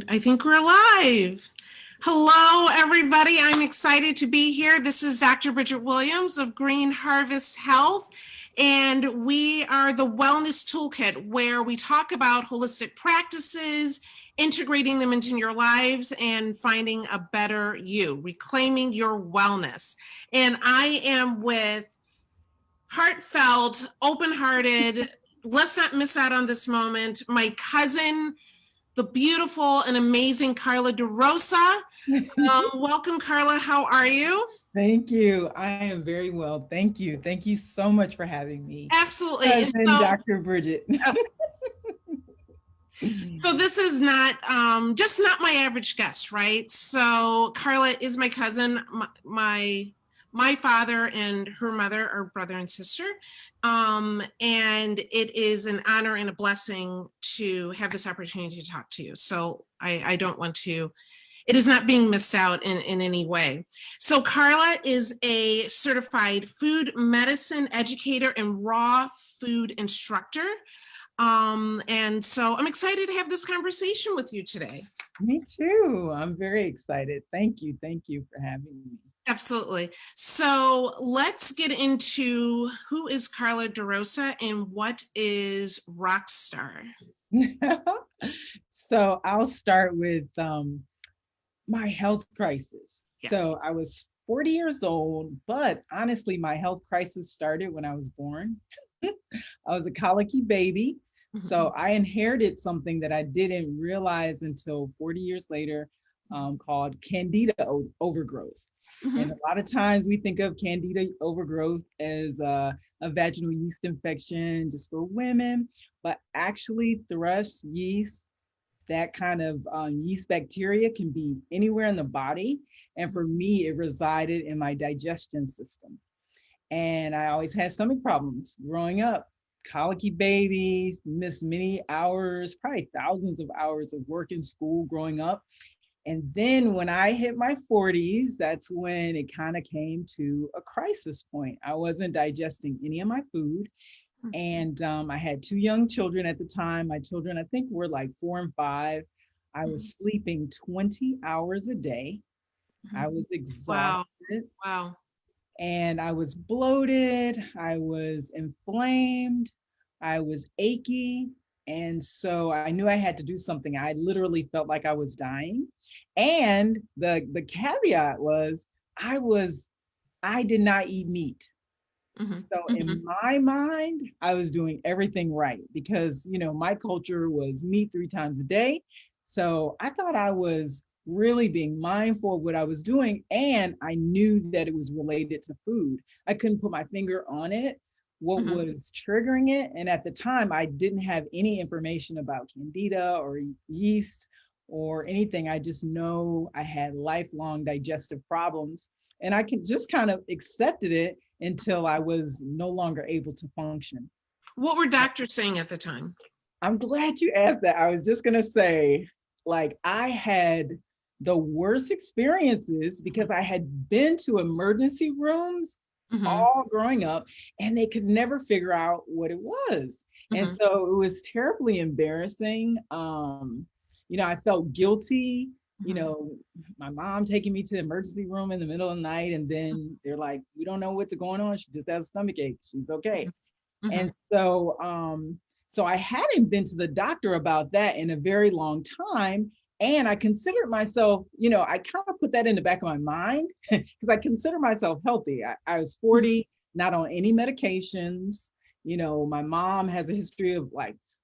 I think we're live. Hello, everybody. I'm excited to be here. This is Dr. Bridget Williams of Green Harvest Health, and we are the Wellness Toolkit, where we talk about holistic practices, integrating them into your lives, and finding a better you, reclaiming your wellness. And I am with heartfelt, open-hearted, let's not miss out on this moment, my cousin, the beautiful and amazing Carla DeRosa. Welcome, Carla. How are you? Thank you. I am very well. Thank you. Thank you so much for having me. Absolutely. Cousin Dr. Bridget. So this is not just not my average guest, right? So Carla is my cousin. My father and her mother are brother and sister. And it is an honor and a blessing to have this opportunity to talk to you. So I don't want to, it is not being missed out in any way. So Carla is a certified food medicine educator and raw food instructor. And so I'm excited to have this conversation with you today. Me too. I'm very excited. Thank you. Thank you for having me. Absolutely. So let's get into who is Carla DeRosa and what is Rockstar? So I'll start with my health crisis. Yes. So I was 40 years old, but honestly, my health crisis started when I was born. I was a colicky baby. Mm-hmm. So I inherited something that I didn't realize until 40 years later, called candida overgrowth. Mm-hmm. And a lot of times we think of candida overgrowth as a vaginal yeast infection just for women, but actually thrush yeast, that kind of yeast bacteria can be anywhere in the body. And for me, it resided in my digestion system. And I always had stomach problems growing up. Colicky babies, missed many hours, probably thousands of hours of work in school growing up. And then when I hit my 40s, that's when it kind of came to a crisis point. I wasn't digesting any of my food. And I had two young children at the time. My children, I think, were like 4 and 5. I was sleeping 20 hours a day. I was exhausted. Wow. And I was bloated. I was inflamed. I was achy. And so I knew I had to do something. I literally felt like I was dying. And the caveat was I did not eat meat. Mm-hmm. So in my mind, I was doing everything right because, my culture was meat 3 times a day. So I thought I was really being mindful of what I was doing. And I knew that it was related to food. I couldn't put my finger on it, what was triggering it. And at the time, I didn't have any information about candida or yeast or anything. I just know I had lifelong digestive problems. And I just kind of accepted it until I was no longer able to function. What were doctors saying at the time? I'm glad you asked that. I was just going to say, I had the worst experiences because I had been to emergency rooms all growing up, and they could never figure out what it was. And so it was terribly embarrassing. I felt guilty. My mom taking me to the emergency room in the middle of the night, and then they're like, we don't know what's going on. She just has a stomach ache. She's okay. And so I hadn't been to the doctor about that in a very long time. And I considered myself, I kind of put that in the back of my mind because I consider myself healthy. I was 40, not on any medications. My mom has a history of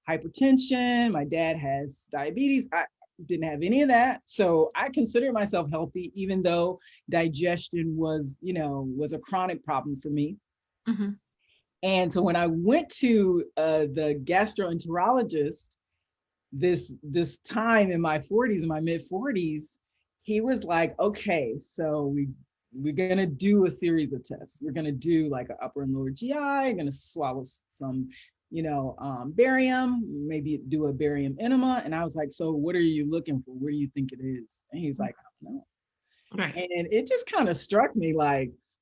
hypertension. My dad has diabetes. I didn't have any of that. So I consider myself healthy, even though digestion was a chronic problem for me. And so when I went to the gastroenterologist, this time in my 40s, in my mid 40s, he was like, okay, so we're going to do a series of tests. We're going to do an upper and lower GI. You're going to swallow some barium, maybe do a barium enema. And I was like, so what are you looking for? What do you think it is? And he's like, I don't know. Right. And it just kind of struck me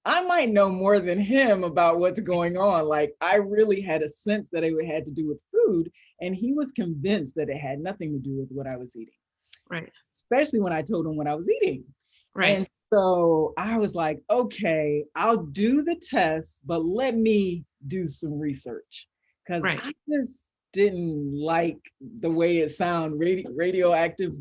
I might know more than him about what's going on. I really had a sense that it had to do with food, and he was convinced that it had nothing to do with what I was eating. Right. especially when I told them what I was eating. Right. And so I was like, okay, I'll do the test, but let me do some research because Right. I just didn't like the way it sounded, radioactive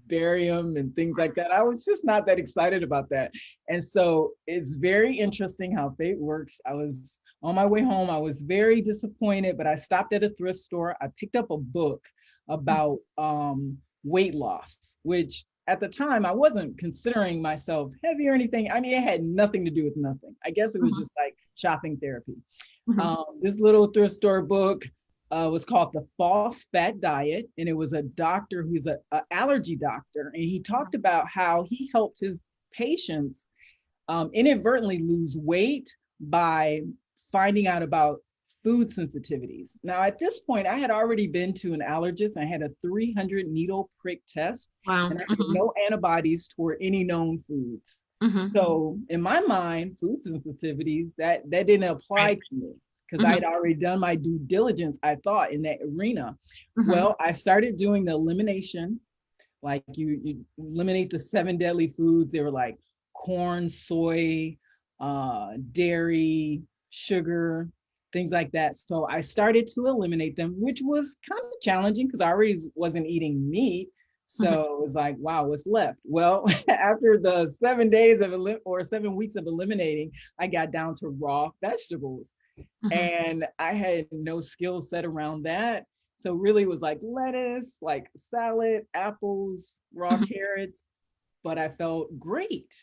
barium and things like that. I was just not that excited about that. And so it's very interesting how fate works. I was on my way home. I was very disappointed, but I stopped at a thrift store. I picked up a book about weight loss, which at the time I wasn't considering myself heavy or anything. I mean, it had nothing to do with nothing. I guess it was just like shopping therapy. This little thrift store book was called The False Fat Diet. And it was a doctor who's an allergy doctor. And he talked about how he helped his patients inadvertently lose weight by finding out about food sensitivities. Now, at this point, I had already been to an allergist. I had a 300 needle prick test. Wow. And I had no antibodies toward any known foods. So in my mind, food sensitivities, that didn't apply to me because I'd already done my due diligence, I thought, in that arena. Well, I started doing the elimination, like you eliminate the 7 deadly foods. They were like corn, soy, dairy, sugar, things like that. So I started to eliminate them, which was kind of challenging because I already wasn't eating meat. So it was like, wow, what's left? Well, after the 7 days of 7 weeks of eliminating, I got down to raw vegetables. And I had no skill set around that. So really it was like lettuce, like salad, apples, raw carrots, but I felt great.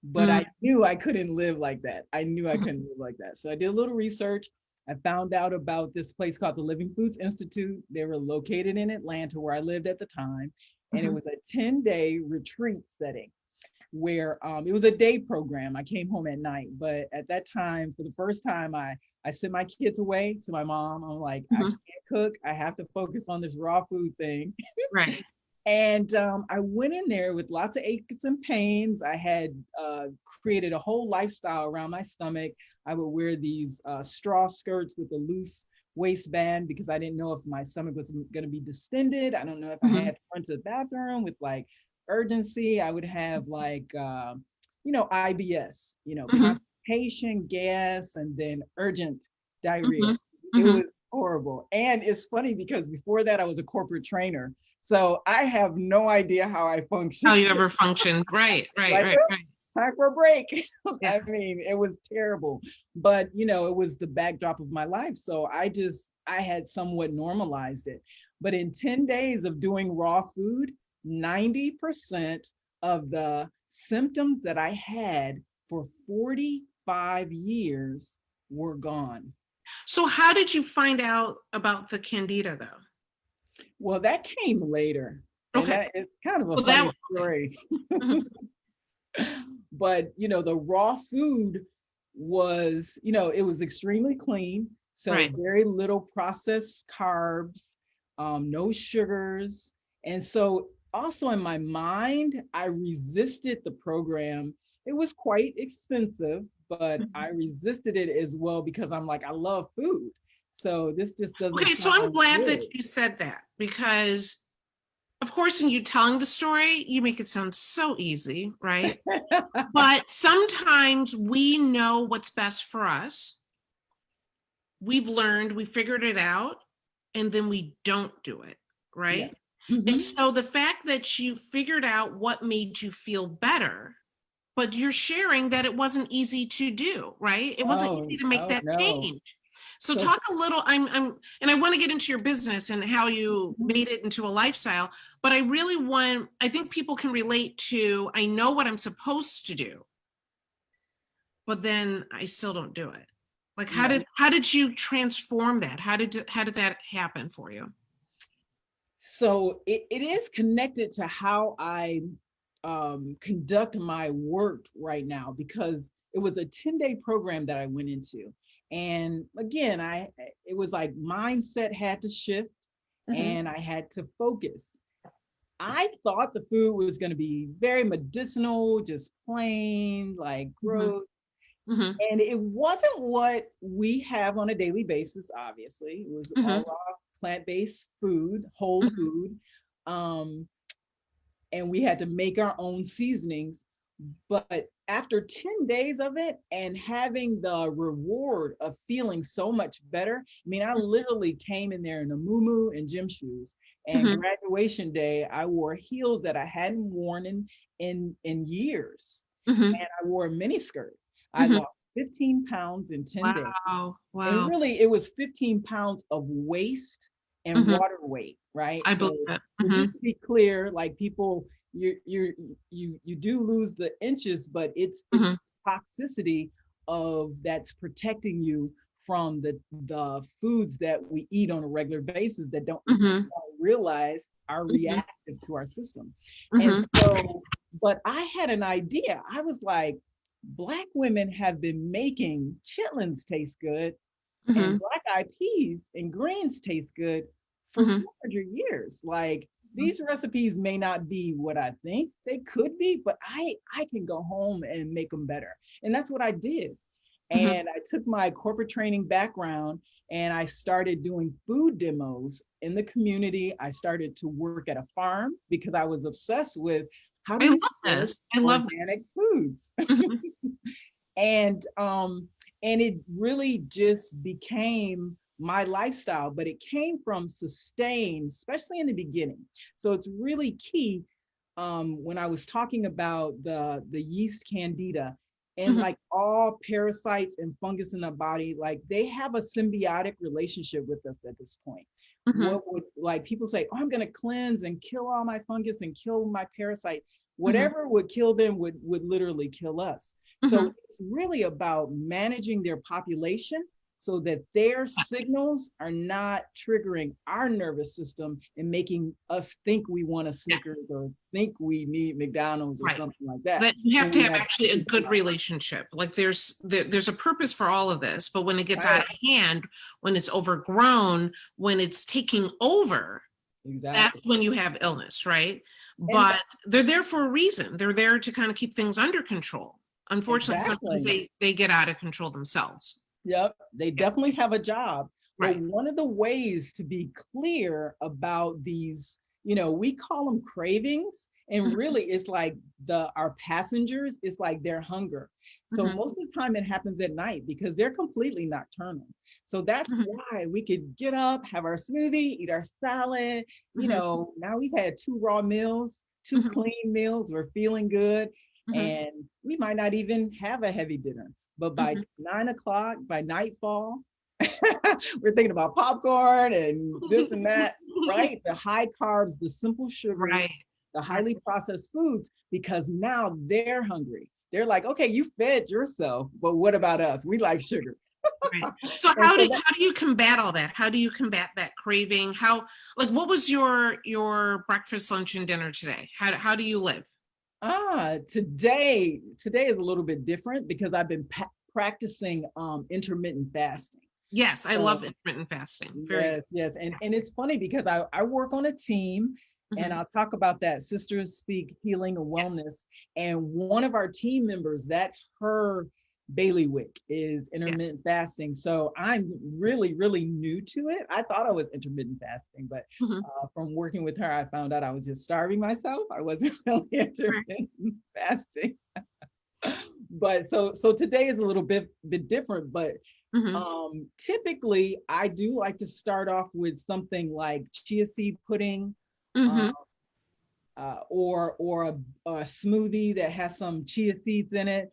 But I knew I couldn't live like that. I knew I couldn't live like that. So I did a little research. I found out about this place called the Living Foods Institute. They were located in Atlanta, where I lived at the time. And it was a 10-day retreat setting where it was a day program. I came home at night, but at that time, for the first time, I sent my kids away to my mom. I'm like, I can't cook. I have to focus on this raw food thing. Right. And I went in there with lots of aches and pains. I had created a whole lifestyle around my stomach. I would wear these straw skirts with a loose waistband because I didn't know if my stomach was going to be distended. I don't know if I had to run to the bathroom with like urgency. I would have like, IBS, constipation, gas, and then urgent diarrhea. It was horrible. And it's funny because before that, I was a corporate trainer. So I have no idea how I function. How you ever functioned. Right. Like, time for a break. I mean, it was terrible, but it was the backdrop of my life. So I had somewhat normalized it. But in 10 days of doing raw food, 90% of the symptoms that I had for 45 years were gone. So how did you find out about the candida though? Well, that came later. Okay. It's kind of a funny story. But, the raw food was, it was extremely clean. So very little processed carbs, no sugars. And so also in my mind, I resisted the program. It was quite expensive, but I resisted it as well because I'm like, I love food. So this just doesn't. Okay, so I'm glad that you said that because, of course, in you telling the story, you make it sound so easy, right? But sometimes we know what's best for us. We've learned, we figured it out, and then we don't do it, right? Yeah. And so the fact that you figured out what made you feel better, but you're sharing that it wasn't easy to do, right? It wasn't easy to make that change. So talk a little, and I want to get into your business and how you made it into a lifestyle, but I think people can relate to, I know what I'm supposed to do, but then I still don't do it. Like, how did you transform that? How did that happen for you? So it is connected to how I conduct my work right now, because it was a 10-day program that I went into. And again, it was like mindset had to shift and I had to focus. I thought the food was going to be very medicinal, just plain, like gross. And it wasn't what we have on a daily basis, obviously. It was all raw, plant-based food, whole food. and we had to make our own seasonings. But after 10 days of it and having the reward of feeling so much better, I mean, I literally came in there in a muumuu and gym shoes. And graduation day, I wore heels that I hadn't worn in years. And I wore a mini skirt. I lost 15 pounds in 10 days. Wow. And really, it was 15 pounds of waist and water weight, right? I So believe that. just to be clear, like people, you do lose the inches, but it's toxicity of that's protecting you from the foods that we eat on a regular basis that don't realize are reactive to our system. And so, but I had an idea. I was like, Black women have been making chitlins taste good and black eyed peas and greens taste good for 400 years. Like, these recipes may not be what I think they could be, but I can go home and make them better. And that's what I did. And I took my corporate training background and I started doing food demos in the community. I started to work at a farm because I was obsessed with how do you source organic foods. And it really just became my lifestyle, but it came from sustain, especially in the beginning. So it's really key when I was talking about the yeast candida and like all parasites and fungus in the body, like they have a symbiotic relationship with us at this point. What would, like people say, oh, I'm going to cleanse and kill all my fungus and kill my parasite. Whatever would kill them would literally kill us. So it's really about managing their population so that their signals are not triggering our nervous system and making us think we want a Snickers or think we need McDonald's or something like that. But you have to have actually a good relationship. Like there's a purpose for all of this, but when it gets out of hand, when it's overgrown, when it's taking over, that's when you have illness, right? But they're there for a reason. They're there to kind of keep things under control. Unfortunately, sometimes they get out of control themselves. Yep, they definitely have a job. But one of the ways to be clear about these, you know, we call them cravings, and really it's like our passengers, it's like their hunger. So most of the time it happens at night because they're completely nocturnal. So that's why we could get up, have our smoothie, eat our salad. You know, now we've had 2 raw meals, 2 clean meals, we're feeling good. And we might not even have a heavy dinner, but by 9 o'clock, by nightfall, we're thinking about popcorn and this and that, right? The high carbs, the simple sugars, the highly processed foods, because now they're hungry. They're like, okay, you fed yourself, but what about us? We like sugar. So how do you combat all that? How do you combat that craving? What was your breakfast, lunch, and dinner today? How do you live? Today is a little bit different because I've been practicing intermittent fasting. Yes, I love intermittent fasting. Yes. And it's funny because I work on a team and I'll talk about that, Sisters Speak Healing and Wellness. And one of our team members, that's her bailiwick, is intermittent fasting. So I'm really, really new to it. I thought I was intermittent fasting, but from working with her, I found out I was just starving myself. I wasn't really intermittent fasting. But so today is a little bit different, but typically I do like to start off with something like chia seed pudding, or a smoothie that has some chia seeds in it.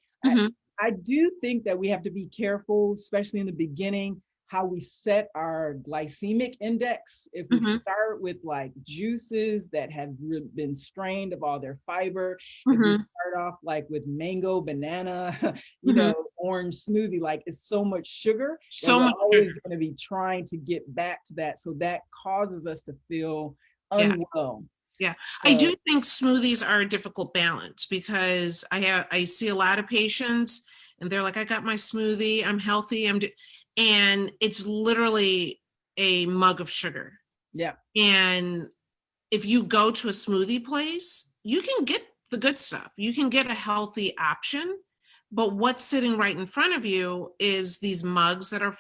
I do think that we have to be careful, especially in the beginning, how we set our glycemic index. If we start with like juices that have been strained of all their fiber, if we start off like with mango, banana, you know, orange smoothie, like it's so much sugar. So we're always going to be trying to get back to that. So that causes us to feel unwell. Yeah, I do think smoothies are a difficult balance because I see a lot of patients and they're like, I got my smoothie, I'm healthy, and it's literally a mug of sugar. Yeah. And if you go to a smoothie place, you can get the good stuff. You can get a healthy option, but what's sitting right in front of you is these mugs that are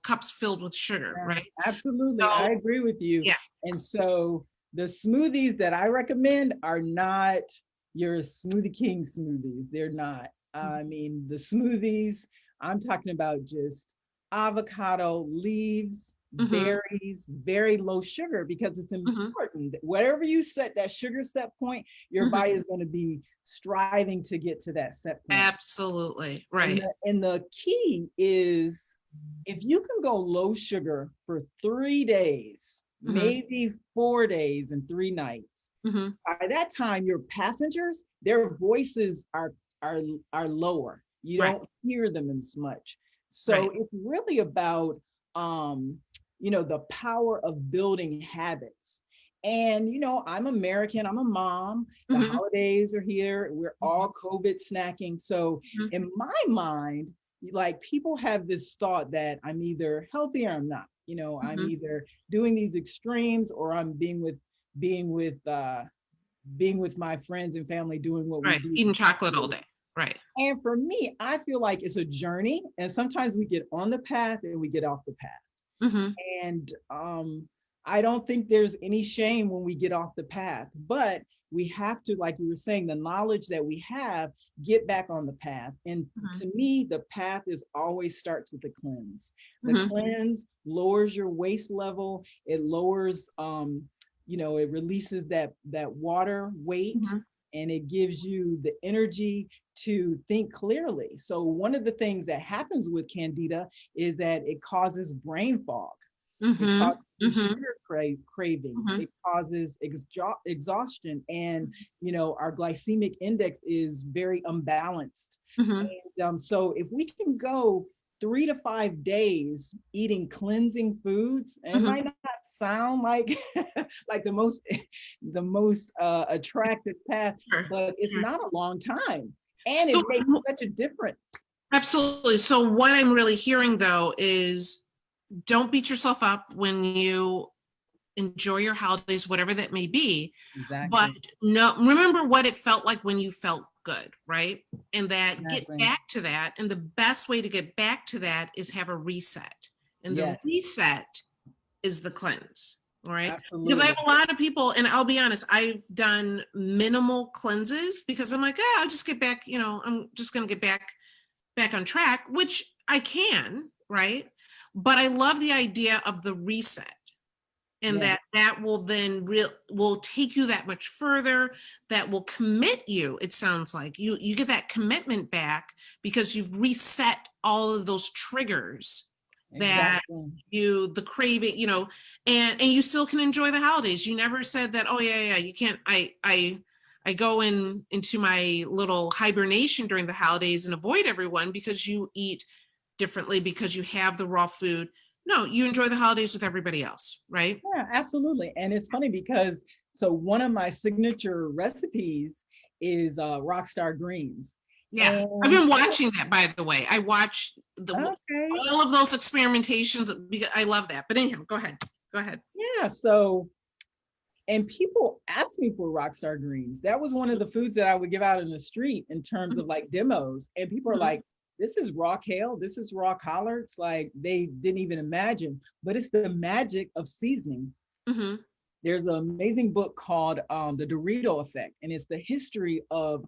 cups filled with sugar, right? Absolutely, I agree with you. Yeah. And so the smoothies that I recommend are not your Smoothie King smoothies. They're not. I mean, the smoothies, I'm talking about just avocado, leaves, berries, very low sugar, because it's important that whatever you set that sugar set point, your body is going to be striving to get to that set point. Absolutely. Right. And the key is, if you can go low sugar for 3 days, maybe 4 days and 3 nights, by that time your passengers, their voices are lower. You don't hear them as much. So it's really about the power of building habits. And I'm American, I'm a mom, the holidays are here, we're all COVID snacking. So in my mind, like, people have this thought that I'm either healthy or I'm not. I'm either doing these extremes, or I'm being with my friends and family, doing what we do. Eating chocolate all day. Right. And for me, I feel like it's a journey, and sometimes we get on the path and we get off the path. And I don't think there's any shame when we get off the path, but we have to, like you were saying, the knowledge that we have, get back on the path. And to me, the path always starts with the cleanse. The cleanse lowers your waste level. It lowers, it releases that water weight, and it gives you the energy to think clearly. So one of the things that happens with Candida is that it causes brain fog. It causes sugar cravings. It causes exhaustion, and our glycemic index is very unbalanced. And so if we can go 3 to 5 days eating cleansing foods, and it might not sound like like the most attractive path, but it's not a long time, and it makes such a difference. Absolutely. So what I'm really hearing, though, is don't beat yourself up when you enjoy your holidays, whatever that may be. Exactly. But no, remember what it felt like when you felt good, right? And that get back to that. And the best way to get back to that is have a reset. And the reset is the cleanse, right? Absolutely. Because I have a lot of people, and I'll be honest, I've done minimal cleanses because I'm like, I'll just get back, I'm just going to get back on track, which I can, right? But I love the idea of the reset, and that will then will take you that much further. That will commit you. It sounds like you get that commitment back because you've reset all of those triggers that the craving, and you still can enjoy the holidays. You never said that, oh yeah, you can't. I go into my little hibernation during the holidays and avoid everyone because you eat differently, because you have the raw food. No, you enjoy the holidays with everybody else, right? Yeah, absolutely. And it's funny because one of my signature recipes is Rockstar greens. Yeah, and I've been watching that, by the way. I watch all of those experimentations because I love that. But anyhow, go ahead. Yeah, and people ask me for Rockstar greens. That was one of the foods that I would give out in the street in terms of like demos. And people are like, this is raw kale, this is raw collards. Like, they didn't even imagine, but it's the magic of seasoning. There's an amazing book called The Dorito Effect, and it's the history of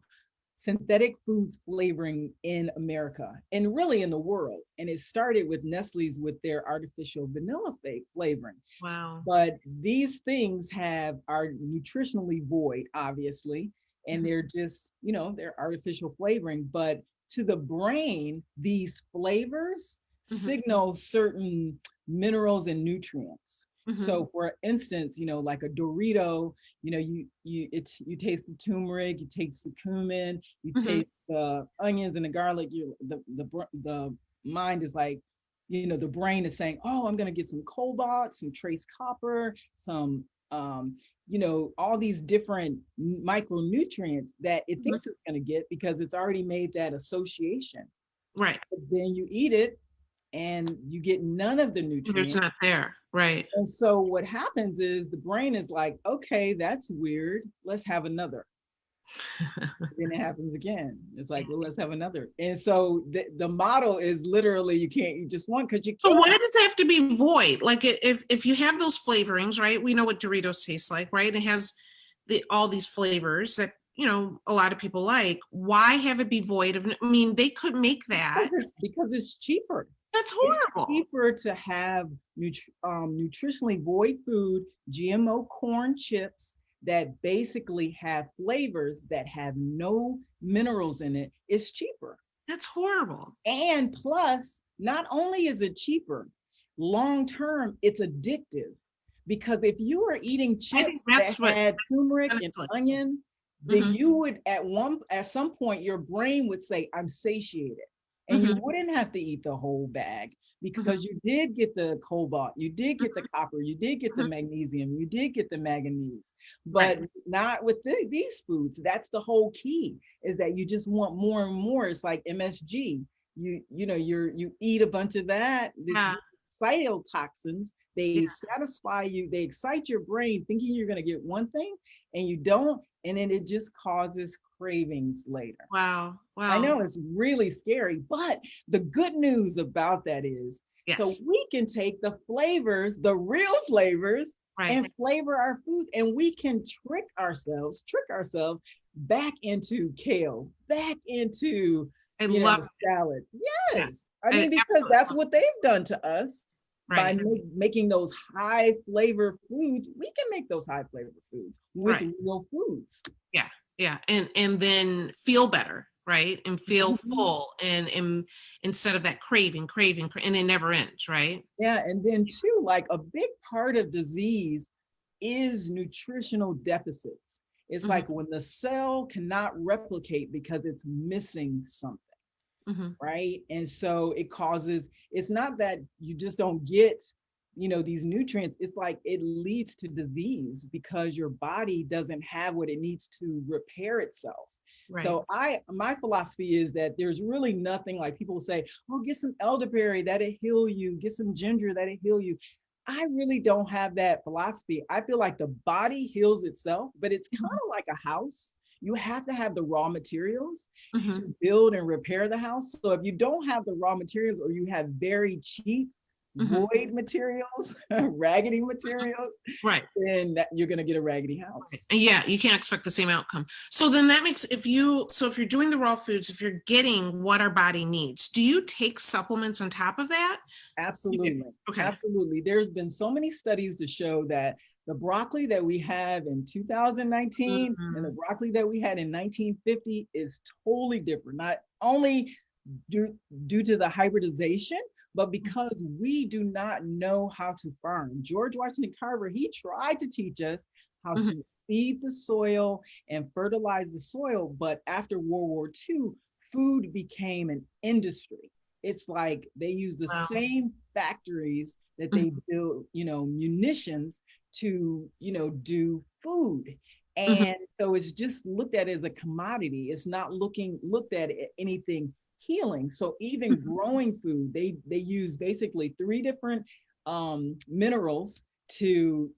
synthetic foods flavoring in America and really in the world. And it started with Nestle's with their artificial vanilla flavoring. Wow. But these things are nutritionally void, obviously, and they're just, they're artificial flavoring. But to the brain, these flavors signal certain minerals and nutrients. So for instance, like a Dorito, you taste the turmeric, you taste the cumin, you taste the onions and the garlic. The mind is like, the brain is saying, oh, I'm going to get some cobalt, some trace copper, some, all these different micronutrients that it thinks it's going to get because it's already made that association. Right. But then you eat it and you get none of the nutrients. It's not there. Right. And so what happens is the brain is like, okay, that's weird. Let's have another. Then it happens again. It's like, well, let's have another. And so the model is literally you can't eat just one because you So can't. why does it have to be void? Like if you have those flavorings, right? We know what Doritos tastes like, right? It has all these flavors that, a lot of people like. Why have it be void of, I mean, they could make that. Because it's cheaper. That's It's horrible. cheaper to have nutritionally void food, GMO corn chips that basically have flavors that have no minerals in it. It's cheaper. That's horrible. And plus, not only is it cheaper, long term, it's addictive. Because if you were eating chips that had turmeric and onion, then you would at some point your brain would say, I'm satiated. And you wouldn't have to eat the whole bag because you did get the cobalt, you did get the copper, you did get the magnesium, you did get the manganese, but not with these foods. That's the whole key, is that you just want more and more. It's like MSG. You eat a bunch of that, cytotoxins, they satisfy you, they excite your brain thinking you're going to get one thing and you don't, and then it just causes cravings later. Wow. I know it's really scary, but the good news about that is, so we can take the flavors, the real flavors, and flavor our food, and we can trick ourselves back into kale, back into salad. Yes. I mean, because that's what they've done to us. By making those high flavor foods, we can make those high flavor foods with real foods. Yeah. And then feel better, right? And feel full and instead of that craving, and it never ends, right? Yeah. And then too, like a big part of disease is nutritional deficits. It's like when the cell cannot replicate because it's missing something. Right. And so it causes, it's not that you just don't get, these nutrients. It's like it leads to disease because your body doesn't have what it needs to repair itself. So my philosophy is that there's really nothing, like people say, oh, get some elderberry, that'll heal you, get some ginger, that'll heal you. I really don't have that philosophy. I feel like the body heals itself, but it's kind of like a house. You have to have the raw materials to build and repair the house. So if you don't have the raw materials, or you have very cheap void materials, raggedy materials, then you're going to get a raggedy house. Yeah, you can't expect the same outcome. So then that makes, if you're doing the raw foods, if you're getting what our body needs, do you take supplements on top of that? Absolutely. Absolutely. There's been so many studies to show that the broccoli that we have in 2019 and the broccoli that we had in 1950 is totally different. Not only due to the hybridization, but because we do not know how to farm. George Washington Carver, he tried to teach us how to feed the soil and fertilize the soil. But after World War II, food became an industry. It's like they use the same factories that they build, munitions to, do food. And so it's just looked at as a commodity. It's not looked at anything healing. So even growing food, they use basically 3 different minerals to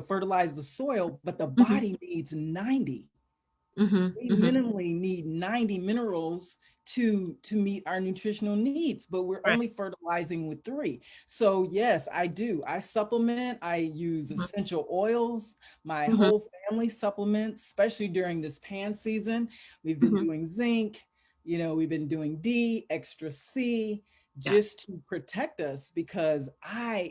fertilize the soil, but the body needs 90. We minimally need 90 minerals to meet our nutritional needs, but we're only fertilizing with 3. So yes, I do. I supplement. I use essential oils. My whole family supplements, especially during this pan season. We've been doing zinc, we've been doing D, extra C, just to protect us, because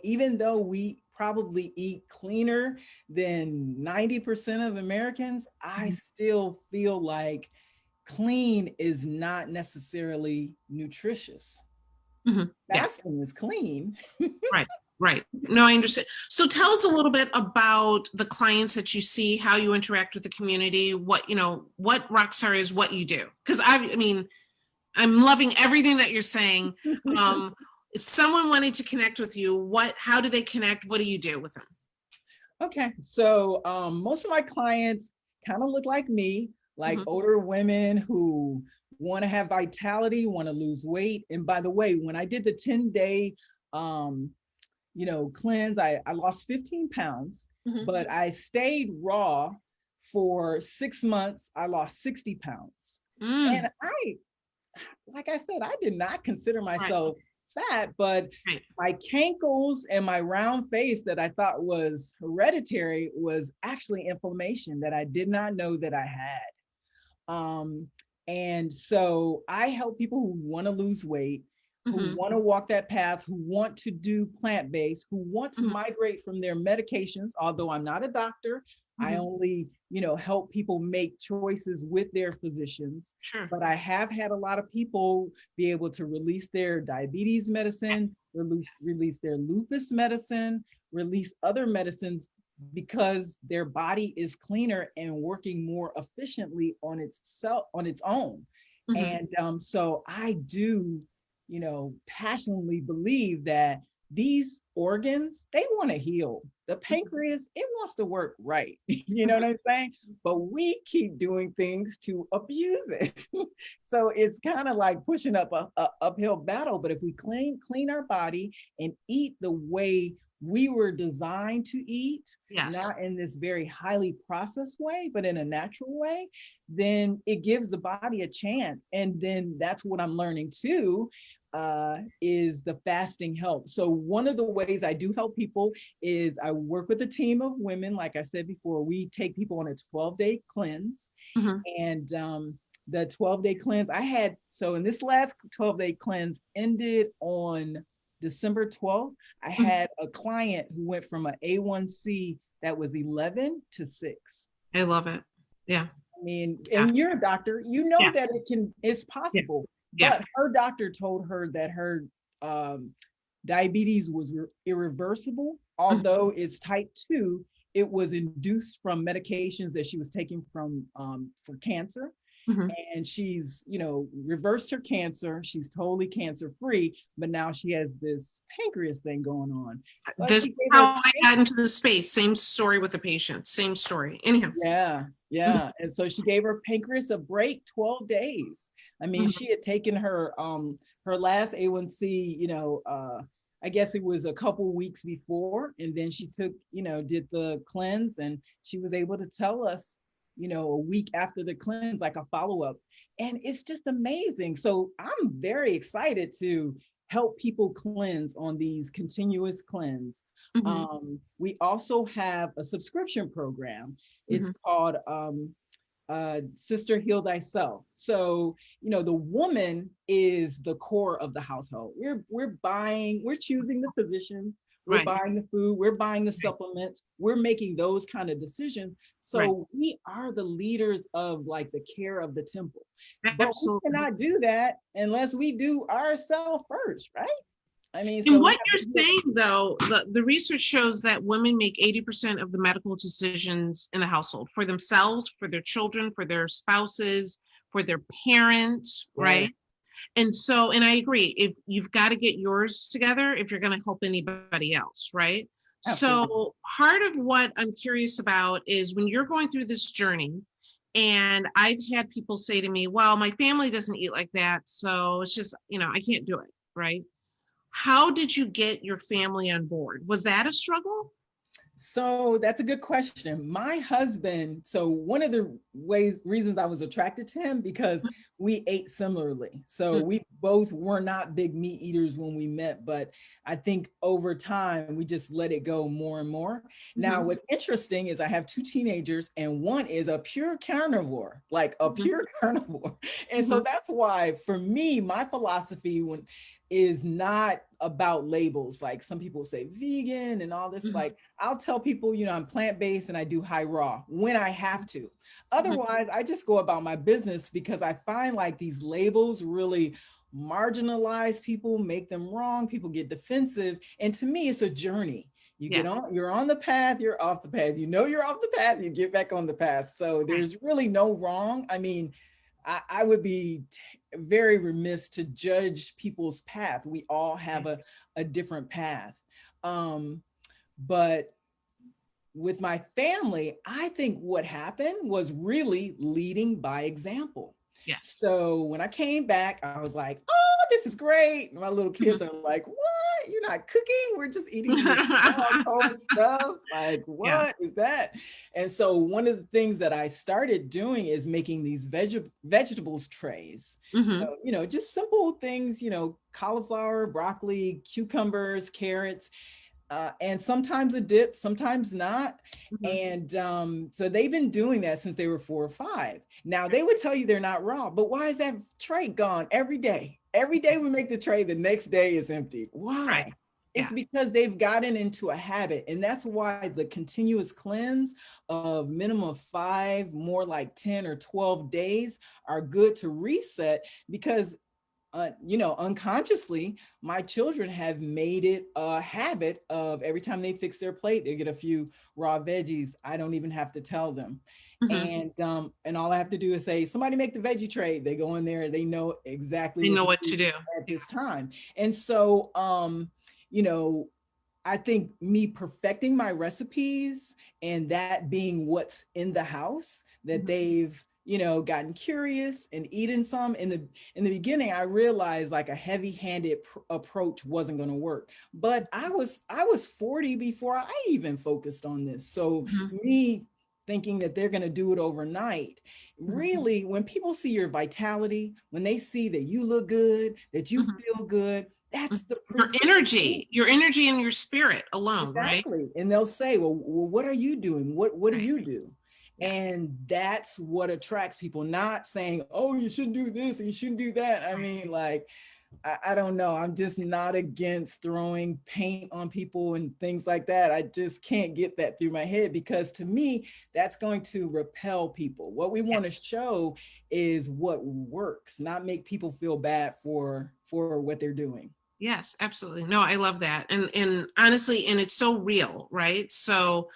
even though we probably eat cleaner than 90% of Americans, I still feel like clean is not necessarily nutritious. Fasting is clean. Right. No, I understand. So tell us a little bit about the clients that you see, how you interact with the community, what Rockstar is, what you do. Because I'm loving everything that you're saying. If someone wanted to connect with you, how do they connect? What do you do with them? Okay, so most of my clients kind of look like me, like older women who want to have vitality, want to lose weight. And by the way, when I did the 10-day cleanse. I lost 15 pounds, but I stayed raw for 6 months. I lost 60 pounds. And like I said, I did not consider myself fat, but my cankles and my round face that I thought was hereditary was actually inflammation that I did not know that I had. And so I help people who want to lose weight, who want to walk that path, who want to do plant-based, who want to migrate from their medications. Although I'm not a doctor, I only, help people make choices with their physicians. But I have had a lot of people be able to release their diabetes medicine, release their lupus medicine, release other medicines because their body is cleaner and working more efficiently on its own. And so I do, passionately believe that these organs, they want to heal. The pancreas, it wants to work right. You know what I'm saying? But we keep doing things to abuse it. So it's kind of like pushing up a uphill battle. But if we clean our body and eat the way we were designed to eat, not in this very highly processed way, but in a natural way, then it gives the body a chance. And then that's what I'm learning too, is the fasting help. So one of the ways I do help people is I work with a team of women. Like I said before, we take people on a 12-day cleanse. And the 12-day cleanse so in this last 12-day cleanse ended on December 12th, I had a client who went from an A1C that was 11 to 6. I love it. Yeah. I mean, and you're a doctor, that it's possible. But her doctor told her that her diabetes was irreversible. Although it's type 2, it was induced from medications that she was taking for cancer. And she's, reversed her cancer. She's totally cancer free, but now she has this pancreas thing going on. But this is how I got into the space. Same story with the patient. Same story. Anyhow. Yeah. And so she gave her pancreas a break, 12 days. I mean, she had taken her last A1C, I guess it was a couple weeks before, and then she took, did the cleanse, and she was able to tell us, a week after the cleanse, like a follow-up. And it's just amazing. So I'm very excited to help people cleanse on these continuous cleanse. We also have a subscription program. It's called Sister Heal Thyself. So, the woman is the core of the household. We're choosing the physicians, we're buying the food, we're buying the supplements, we're making those kind of decisions. So we are the leaders of like the care of the temple. But we cannot do that unless we do ourselves first, right? I mean, and what you're saying though, the research shows that women make 80% of the medical decisions in the household for themselves, for their children, for their spouses, for their parents, right? And so, and I agree, if you've got to get yours together if you're going to help anybody else, right? Absolutely. So part of what I'm curious about is when you're going through this journey, and I've had people say to me, well, my family doesn't eat like that, so it's just, I can't do it, right? How did you get your family on board? Was that a struggle? So that's a good question. My husband, so one of the reasons I was attracted to him, because we ate similarly. So we both were not big meat eaters when we met, but I think over time we just let it go more and more. Now, what's interesting is I have 2 teenagers and one is a pure carnivore, like a pure carnivore. And so that's why for me, my philosophy is not about labels. Like some people say vegan and all this, like I'll tell people, I'm plant-based and I do high raw when I have to. Otherwise, I just go about my business because I find like these labels really marginalize people, make them wrong, people get defensive. And to me, it's a journey. You're on the path, you're off the path. You're off the path, you get back on the path. So there's really no wrong. I mean, I would be very remiss to judge people's path. We all have a different path. But with my family, I think what happened was really leading by example. Yes. So when I came back, I was like, oh, this is great. My little Mm-hmm. kids are like, what? You're not cooking? We're just eating this raw, cold stuff. Like, Yeah. what is that? And so one of the things that I started doing is making these vegetables trays. Mm-hmm. So, just simple things, cauliflower, broccoli, cucumbers, carrots, and sometimes a dip, sometimes not. Mm-hmm. And so they've been doing that since they were 4 or 5. Now they would tell you they're not raw, but why is that tray gone every day? Every day we make the tray, the next day is empty. Right. Why? Yeah. It's because they've gotten into a habit. And that's why the continuous cleanse of minimum of 5, more like 10 or 12 days are good to reset, because unconsciously, my children have made it a habit of every time they fix their plate, they get a few raw veggies. I don't even have to tell them. Mm-hmm. And all I have to do is say, somebody make the veggie tray. They go in there and they know exactly They what know to what do to do. at this time. And so, I think me perfecting my recipes and that being what's in the house that Mm-hmm. they've gotten curious and eaten some. In the beginning, I realized like a heavy-handed approach wasn't going to work, but I was 40 before I even focused on this. So Mm-hmm. me thinking that they're going to do it overnight, Mm-hmm. really, when people see your vitality, when they see that you look good, that you Mm-hmm. feel good, that's the Your proof. energy and your spirit alone, right? Exactly. And they'll say, well, what are you doing? What do Right. you do? Yeah. And that's what attracts people, not saying, oh, you shouldn't do this and you shouldn't do that. I mean, like, I don't know. I'm just not against throwing paint on people and things like that. I just can't get that through my head, because to me, that's going to repel people. What we want to show is what works, not make people feel bad for what they're doing. Yes, absolutely. No, I love that. And honestly, and it's so real, right? So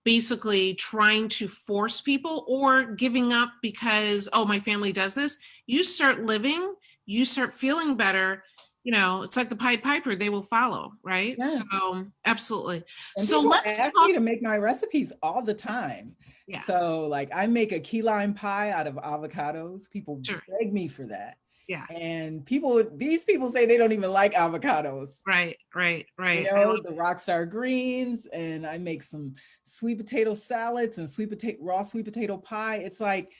basically trying to force people or giving up because, oh, my family does this. You start living, you start feeling better. It's like the Pied Piper, they will follow, right? Yes. So absolutely. And So people let's ask talk. me to make my recipes all the time. Yeah, So like I make a key lime pie out of avocados. People sure. beg me for that. Yeah, And these people say they don't even like avocados. right, right, right. I love The Rockstar greens, and I make some sweet potato salads and raw sweet potato pie. It's like,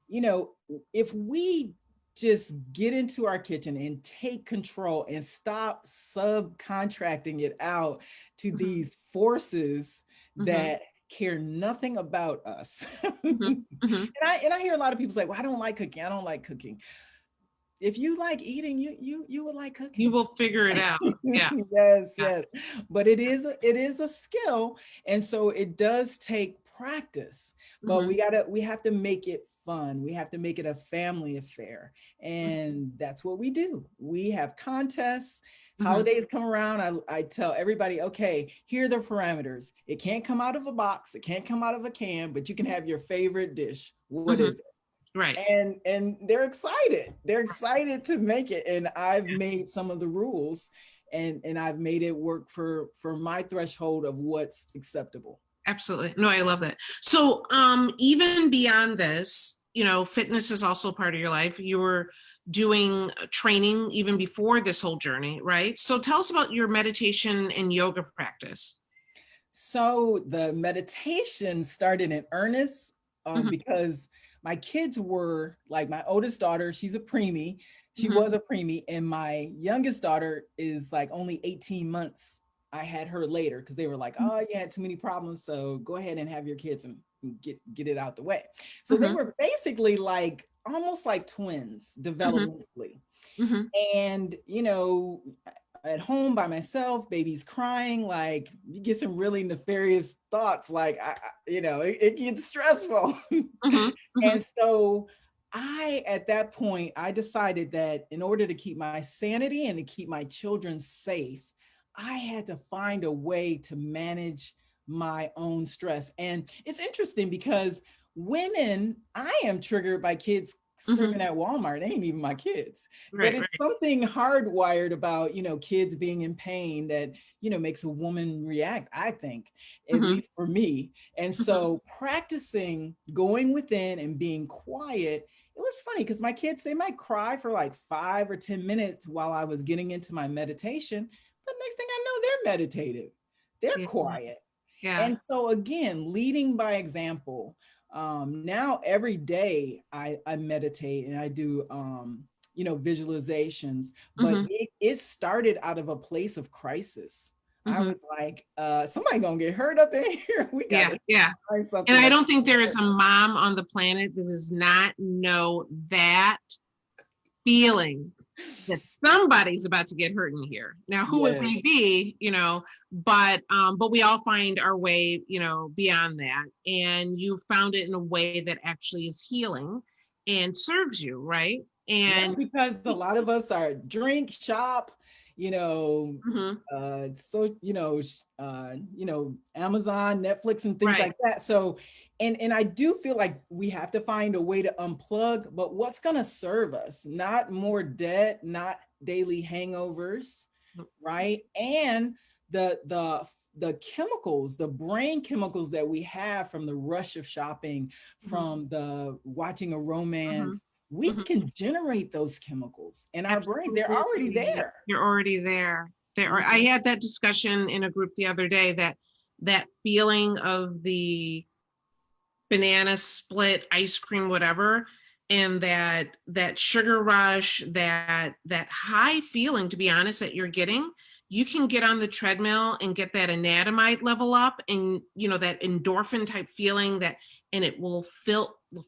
you know, if we just get into our kitchen and take control and stop subcontracting it out to Mhm, these forces mhm, that care nothing about us. mhm, and mhm. I hear a lot of people say, well, I don't like cooking. I don't like cooking. If you like eating, you would like You cooking. will figure it out. Yeah, Yes, yeah. yes. But it is a skill. And so it does take practice, but Mhm, we have to make it fun. We have to make it a family affair. And that's what we do. We have contests. mhm, Holidays come around. I tell everybody, okay, here are the parameters. It can't come out of a box. It can't come out of a can, but you can have your favorite dish. What mhm. is it? Right. And they're excited to make it, and I've made some of the rules, and I've made it work for my threshold of what's acceptable. Absolutely. No, I love that. So, even beyond this, fitness is also part of your life. You were doing training even before this whole journey, right? So, tell us about your meditation and yoga practice. So the meditation started in earnest Mhm, because my kids were like, my oldest daughter, she's a preemie. She mhm, was a preemie, and my youngest daughter is like only 18 months. I had her later because they were like, oh, you had too many problems. So go ahead and have your kids and get it out the way. So they mhm, were basically like almost like twins mhm, developmentally. mhm, And, at home by myself, baby's crying, like you get some really nefarious thoughts, like, it gets stressful. mhm, mhm, And so at that point, I decided that in order to keep my sanity and to keep my children safe, I had to find a way to manage my own stress. And it's interesting because women, I am triggered by kids screaming at Walmart. They ain't even my kids. Right, But it's right. something hardwired about, kids being in pain that, makes a woman react, I think, at least for me. And so practicing going within and being quiet, it was funny because my kids, they might cry for like 5 or 10 minutes while I was getting into my meditation. But next thing I know, they're meditative. They're quiet. Yeah. And so again, leading by example. Now every day I meditate and I do visualizations, but it started out of a place of crisis. I was like, somebody gonna get hurt up in here. We gotta find something. And I don't think there is a mom on the planet that does not know that feeling that somebody's about to get hurt in here. Now, who it may be, but we all find our way, beyond that. And you found it in a way that actually is healing and serves you, right? And because a lot of us are drink, shop, Amazon, Netflix and things like that. So, and I do feel like we have to find a way to unplug, but what's going to serve us? Not more debt, not daily hangovers, right? And the chemicals, the brain chemicals that we have from the rush of shopping, from the watching a romance, we can generate those chemicals in our brain. They're already there. You're already there. I had that discussion in a group the other day, that feeling of the banana split, ice cream, whatever, and that sugar rush, that high feeling, to be honest, that you're getting. You can get on the treadmill and get that anandamide level up, and that endorphin type feeling, and it will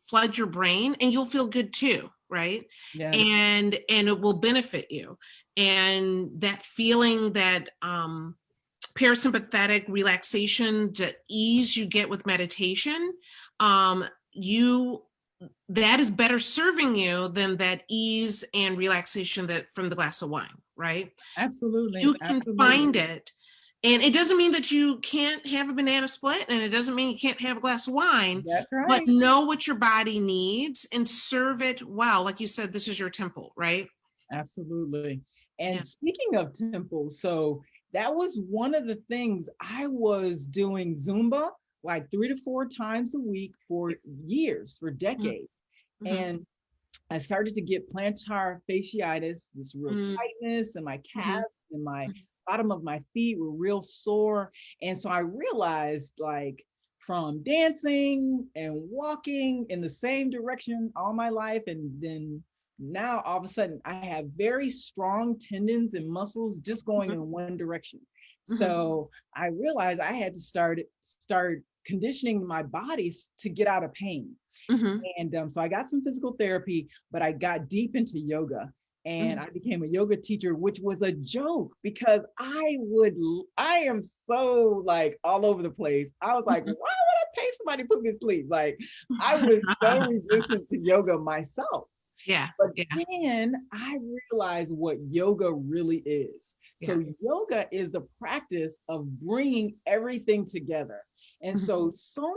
flood your brain, and you'll feel good too, right? Yeah. And it will benefit you. And that feeling, that parasympathetic relaxation, the ease you get with meditation, that is better serving you than that ease and relaxation that from the glass of wine, right? Absolutely. You can find it. And it doesn't mean that you can't have a banana split, and it doesn't mean you can't have a glass of wine. That's right. But know what your body needs and serve it well. Like you said, this is your temple, right? Absolutely. And speaking of temples, so that was one of the things. I was doing Zumba like 3 to 4 times a week for years, for decades. And I started to get plantar fasciitis, this real tightness in my calves and my bottom of my feet were real sore. And so I realized, like, from dancing and walking in the same direction all my life, and then now all of a sudden I have very strong tendons and muscles just going in one direction. So I realized I had to start conditioning my body to get out of pain. And so I got some physical therapy, but I got deep into yoga, and I became a yoga teacher, which was a joke because I am so like all over the place. I was like, why would I pay somebody to put me to sleep? Like, I was so resistant to yoga myself. But then I realized what yoga really is. So yoga is the practice of bringing everything together. And so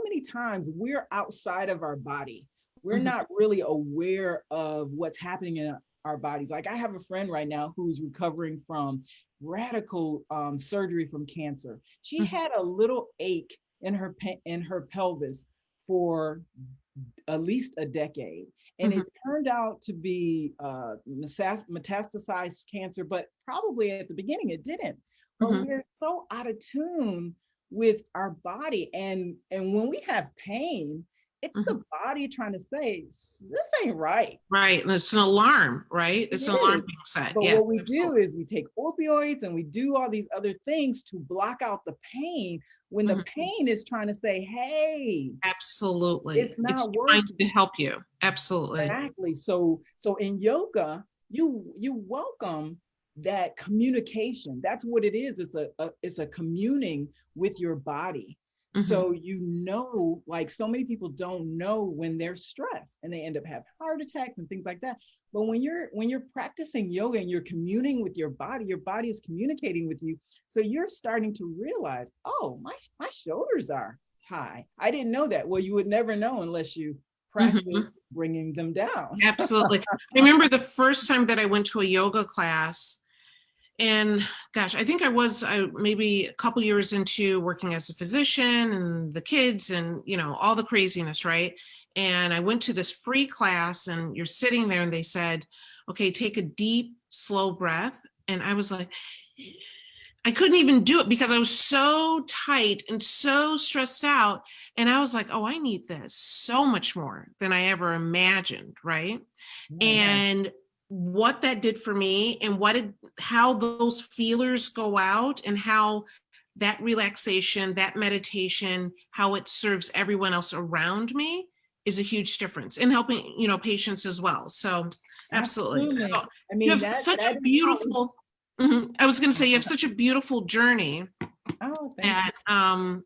many times we're outside of our body. We're not really aware of what's happening in our bodies. Like, I have a friend right now who's recovering from radical surgery from cancer. She had a little ache in her pelvis for at least a decade. And it turned out to be metastasized cancer, but probably at the beginning it didn't. But we're so out of tune with our body. And when we have pain, it's the body trying to say, this ain't right. Right. And it's an alarm, right? It's an alarm being set. But what we do is we take opioids and we do all these other things to block out the pain when the pain is trying to say, hey, absolutely, it's not working to help you. Absolutely. Exactly. So in yoga, you welcome that communication. That's what it is. It's a communing with your body. So like, so many people don't know when they're stressed and they end up having heart attacks and things like that. But when you're practicing yoga and you're communing with your body is communicating with you. So you're starting to realize, oh, my shoulders are high. I didn't know that. Well, you would never know unless you practice bringing them down. Absolutely. I remember the first time that I went to a yoga class, and gosh, I think I was maybe a couple years into working as a physician and the kids and, all the craziness, right? And I went to this free class and you're sitting there and they said, okay, take a deep, slow breath. And I was like, I couldn't even do it because I was so tight and so stressed out. And I was like, oh, I need this so much more than I ever imagined, right? Yeah. And what that did for me and how those feelers go out and how that relaxation, that meditation, how it serves everyone else around me is a huge difference in helping, patients as well. So absolutely. So I mean, you have such a beautiful, I was going to say, you have such a beautiful journey. Oh, thank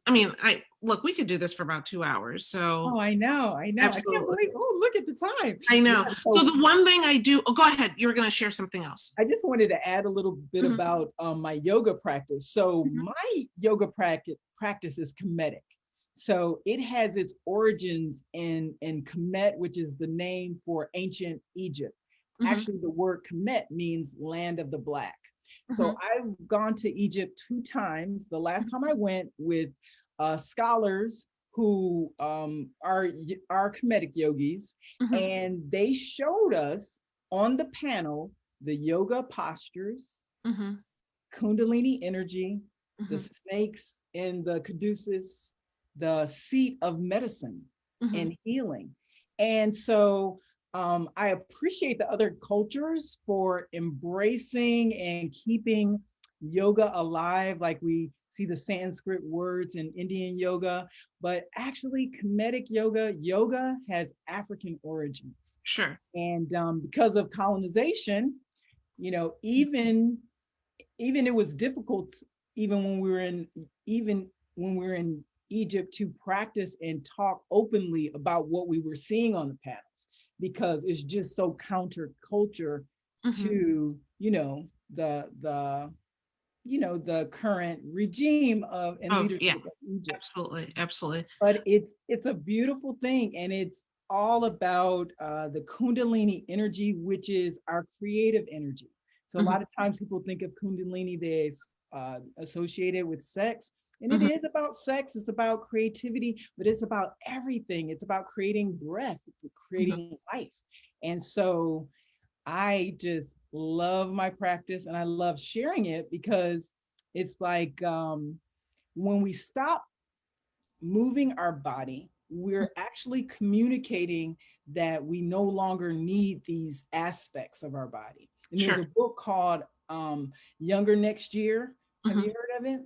you. Look, we could do this for about 2 hours. So. Oh, I know. Absolutely. I can't believe, look at the time. I know. Yeah, so the one thing I do, go ahead. You were going to share something else. I just wanted to add a little bit about my yoga practice. So my yoga practice is Kemetic. So it has its origins in Kemet, which is the name for ancient Egypt. Actually, the word Kemet means land of the black. So I've gone to Egypt 2 times. The last time I went with scholars who are Kemetic yogis, and they showed us on the panel the yoga postures, Kundalini energy, the snakes in the caduceus, the seat of medicine and healing. And so I appreciate the other cultures for embracing and keeping yoga alive, like we see the Sanskrit words in Indian yoga, but actually Kemetic yoga has African origins. Sure. And because of colonization, even it was difficult, even when we were in Egypt, to practice and talk openly about what we were seeing on the panels, because it's just so counterculture to the current regime of leadership of Egypt. Absolutely. But it's a beautiful thing, and it's all about the Kundalini energy, which is our creative energy. So a lot of times people think of Kundalini, they associate it with sex, and it is about sex. It's about creativity, but it's about everything. It's about creating breath, creating life. And so I just love my practice, and I love sharing it, because it's like when we stop moving our body, we're actually communicating that we no longer need these aspects of our body. And there's a book called Younger Next Year. Have you heard of it?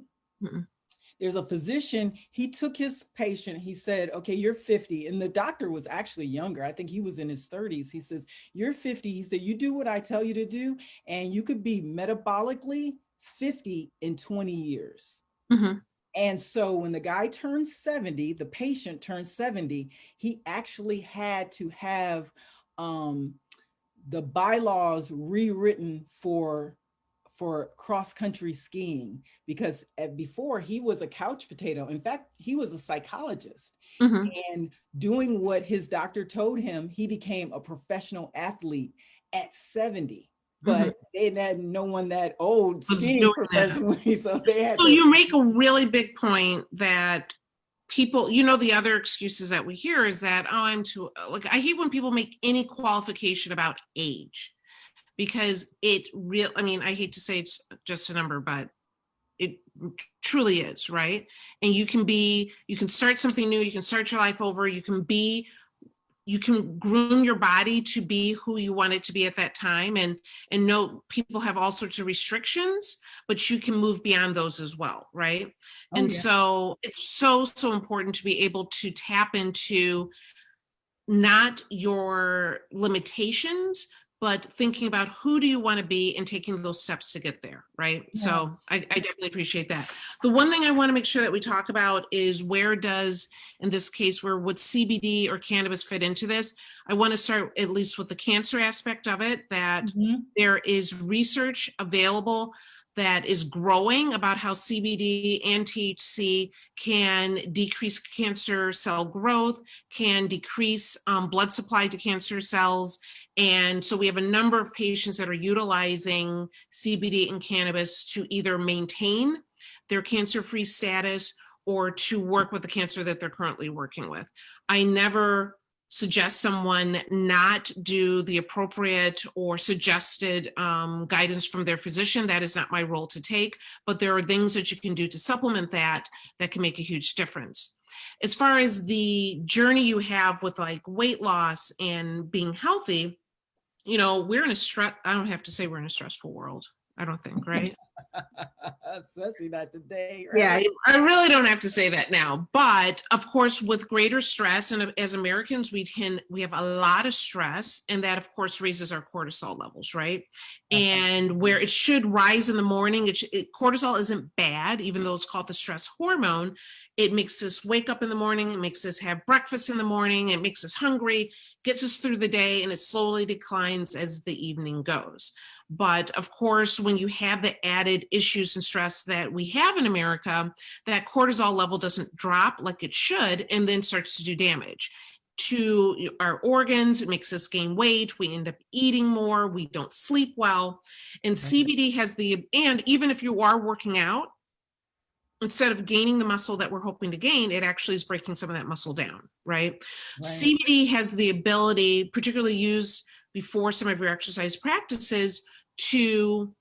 There's a physician, he took his patient, he said, okay, you're 50. And the doctor was actually younger. I think he was in his 30s. He says, you're 50. He said, you do what I tell you to do, and you could be metabolically 50 in 20 years. And so when the guy turned 70, the patient turned 70, he actually had to have the bylaws rewritten for cross-country skiing, because before he was a couch potato. In fact, he was a psychologist, and doing what his doctor told him, he became a professional athlete at 70. But they had no one that old skiing professionally, so they had. So you make a really big point that people, the other excuses that we hear is that, oh, I'm too, like, I hate when people make any qualification about age. Because I hate to say it's just a number, but it truly is, right? And you can start something new, you can start your life over, you can groom your body to be who you want it to be at that time. And no, people have all sorts of restrictions, but you can move beyond those as well, right? So it's so important to be able to tap into not your limitations, but thinking about who do you want to be and taking those steps to get there, right? Yeah. So I definitely appreciate that. The one thing I want to make sure that we talk about is where does, in this case, would CBD or cannabis fit into this? I want to start at least with the cancer aspect of it, that there is research available that is growing about how CBD and THC can decrease cancer cell growth, can decrease blood supply to cancer cells. And so we have a number of patients that are utilizing CBD and cannabis to either maintain their cancer-free status or to work with the cancer that they're currently working with. I never suggest someone not do the appropriate or suggested guidance from their physician. That is not my role to take, but there are things that you can do to supplement that can make a huge difference. As far as the journey you have with like weight loss and being healthy, you know, we're in a stress, I don't have to say we're in a stressful world, I don't think, right? Especially not today, right? Yeah, I really don't have to say that now, but of course, with greater stress, and as Americans, we have a lot of stress, and that of course raises our cortisol levels, right? And where it should rise in the morning, cortisol isn't bad, even though it's called the stress hormone. It makes us wake up in the morning, it makes us have breakfast in the morning, it makes us hungry, gets us through the day, and it slowly declines as the evening goes. But of course, when you have the added issues and stress that we have in America, that cortisol level doesn't drop like it should, and then starts to do damage to our organs. It makes us gain weight. We end up eating more. We don't sleep well. And CBD has and even if you are working out, instead of gaining the muscle that we're hoping to gain, it actually is breaking some of that muscle down, right? CBD has the ability, particularly used before some of your exercise practices, to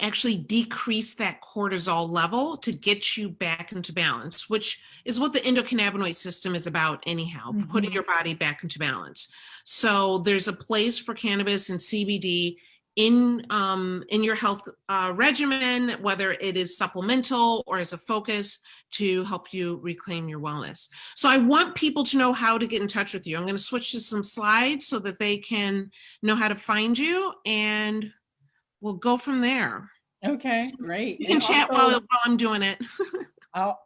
actually decrease that cortisol level to get you back into balance, which is what the endocannabinoid system is about anyhow, putting your body back into balance. So there's a place for cannabis and CBD in your health regimen, whether it is supplemental or as a focus to help you reclaim your wellness. So I want people to know how to get in touch with you. I'm going to switch to some slides so that they can know how to find you, and we'll go from there. Okay, great. You can chat while I'm doing it. I'll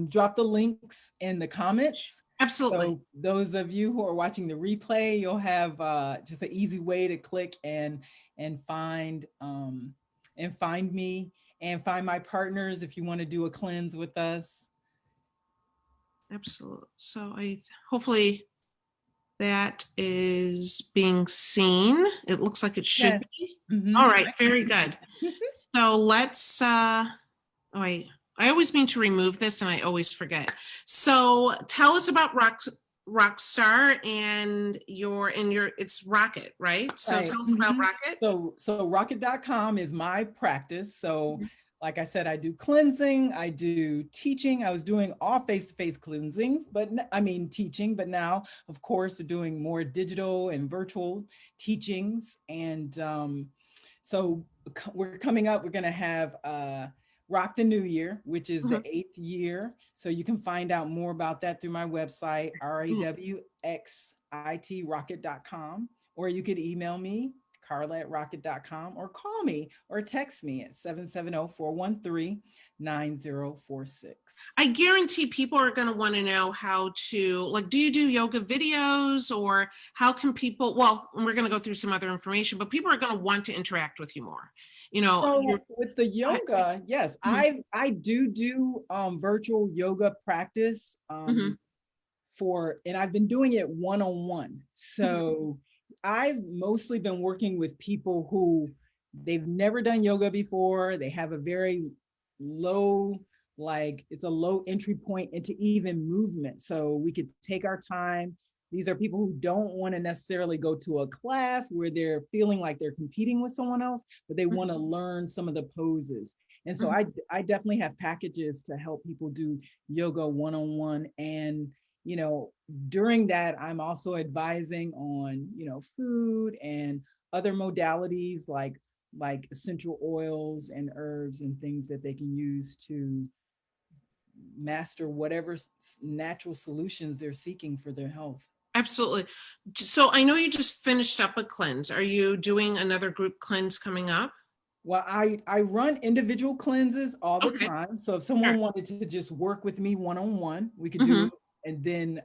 drop the links in the comments. Absolutely. So those of you who are watching the replay, you'll have just an easy way to click and find me and find my partners if you want to do a cleanse with us. Absolutely. So hopefully that is being seen. It looks like it should be. All right, very good. So let's, wait, I always mean to remove this and I always forget. So tell us about Rockstar and it's Rocket, right? So tell us about Rocket. So Rocket.com is my practice. So like I said, I do cleansing, I do teaching. I was doing all face-to-face cleansings, teaching, but now, of course, we're doing more digital and virtual teachings. And so we're coming up, we're going to have Rock the New Year, which is the 8th year. So you can find out more about that through my website, rawxitrocket.com, or you could email me, Carla@rocket.com, or call me or text me at 770-413-9046. I guarantee people are going to want to know how to, like, do you do yoga videos, or how can people, well, we're going to go through some other information, but people are going to want to interact with you more. You know, so with the yoga, yes, I do virtual yoga practice and I've been doing it one-on-one. So I've mostly been working with people who they've never done yoga before. They have a very low, it's a low entry point into even movement. So we could take our time. These are people who don't want to necessarily go to a class where they're feeling like they're competing with someone else, but they want to learn some of the poses. And so I definitely have packages to help people do yoga one-on-one. And during that, I'm also advising on, food and other modalities like essential oils and herbs and things that they can use to master whatever natural solutions they're seeking for their health. Absolutely. So I know you just finished up a cleanse. Are you doing another group cleanse coming up? Well, I run individual cleanses all the time. So if someone wanted to just work with me one-on-one, we could do it. And then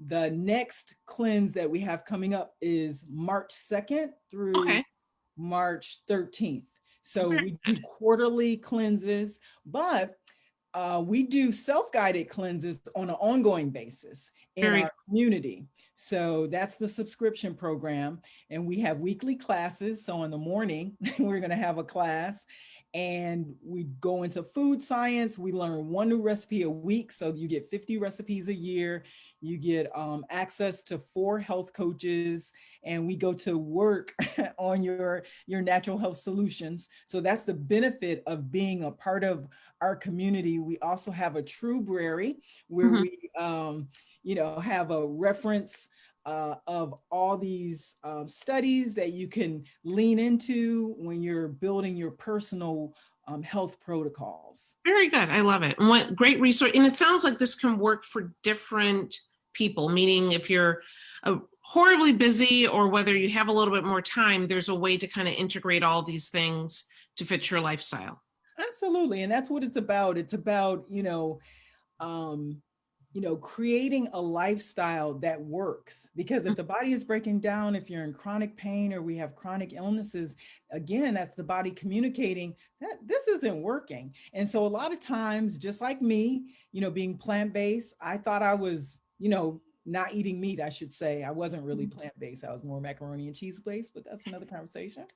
the next cleanse that we have coming up is March 2nd through March 13th. So we do quarterly cleanses, but we do self-guided cleanses on an ongoing basis in our community. So that's the subscription program. And we have weekly classes. So in the morning, we're going to have a class and we go into food science. We learn one new recipe a week. So you get 50 recipes a year. You get access to 4 health coaches, and we go to work on your natural health solutions. So that's the benefit of being a part of our community. We also have a Trueberry where we, have a reference of all these studies that you can lean into when you're building your personal health protocols. Very good. I love it. And what great resource. And it sounds like this can work for different people, meaning if you're horribly busy or whether you have a little bit more time, there's a way to kind of integrate all these things to fit your lifestyle. Absolutely. And that's what it's about. It's about, creating a lifestyle that works, because if the body is breaking down, if you're in chronic pain or we have chronic illnesses, again, that's the body communicating that this isn't working. And so a lot of times, just like me, being plant-based, I thought I was, not eating meat, I should say. I wasn't really plant-based. I was more macaroni and cheese based, but that's another conversation.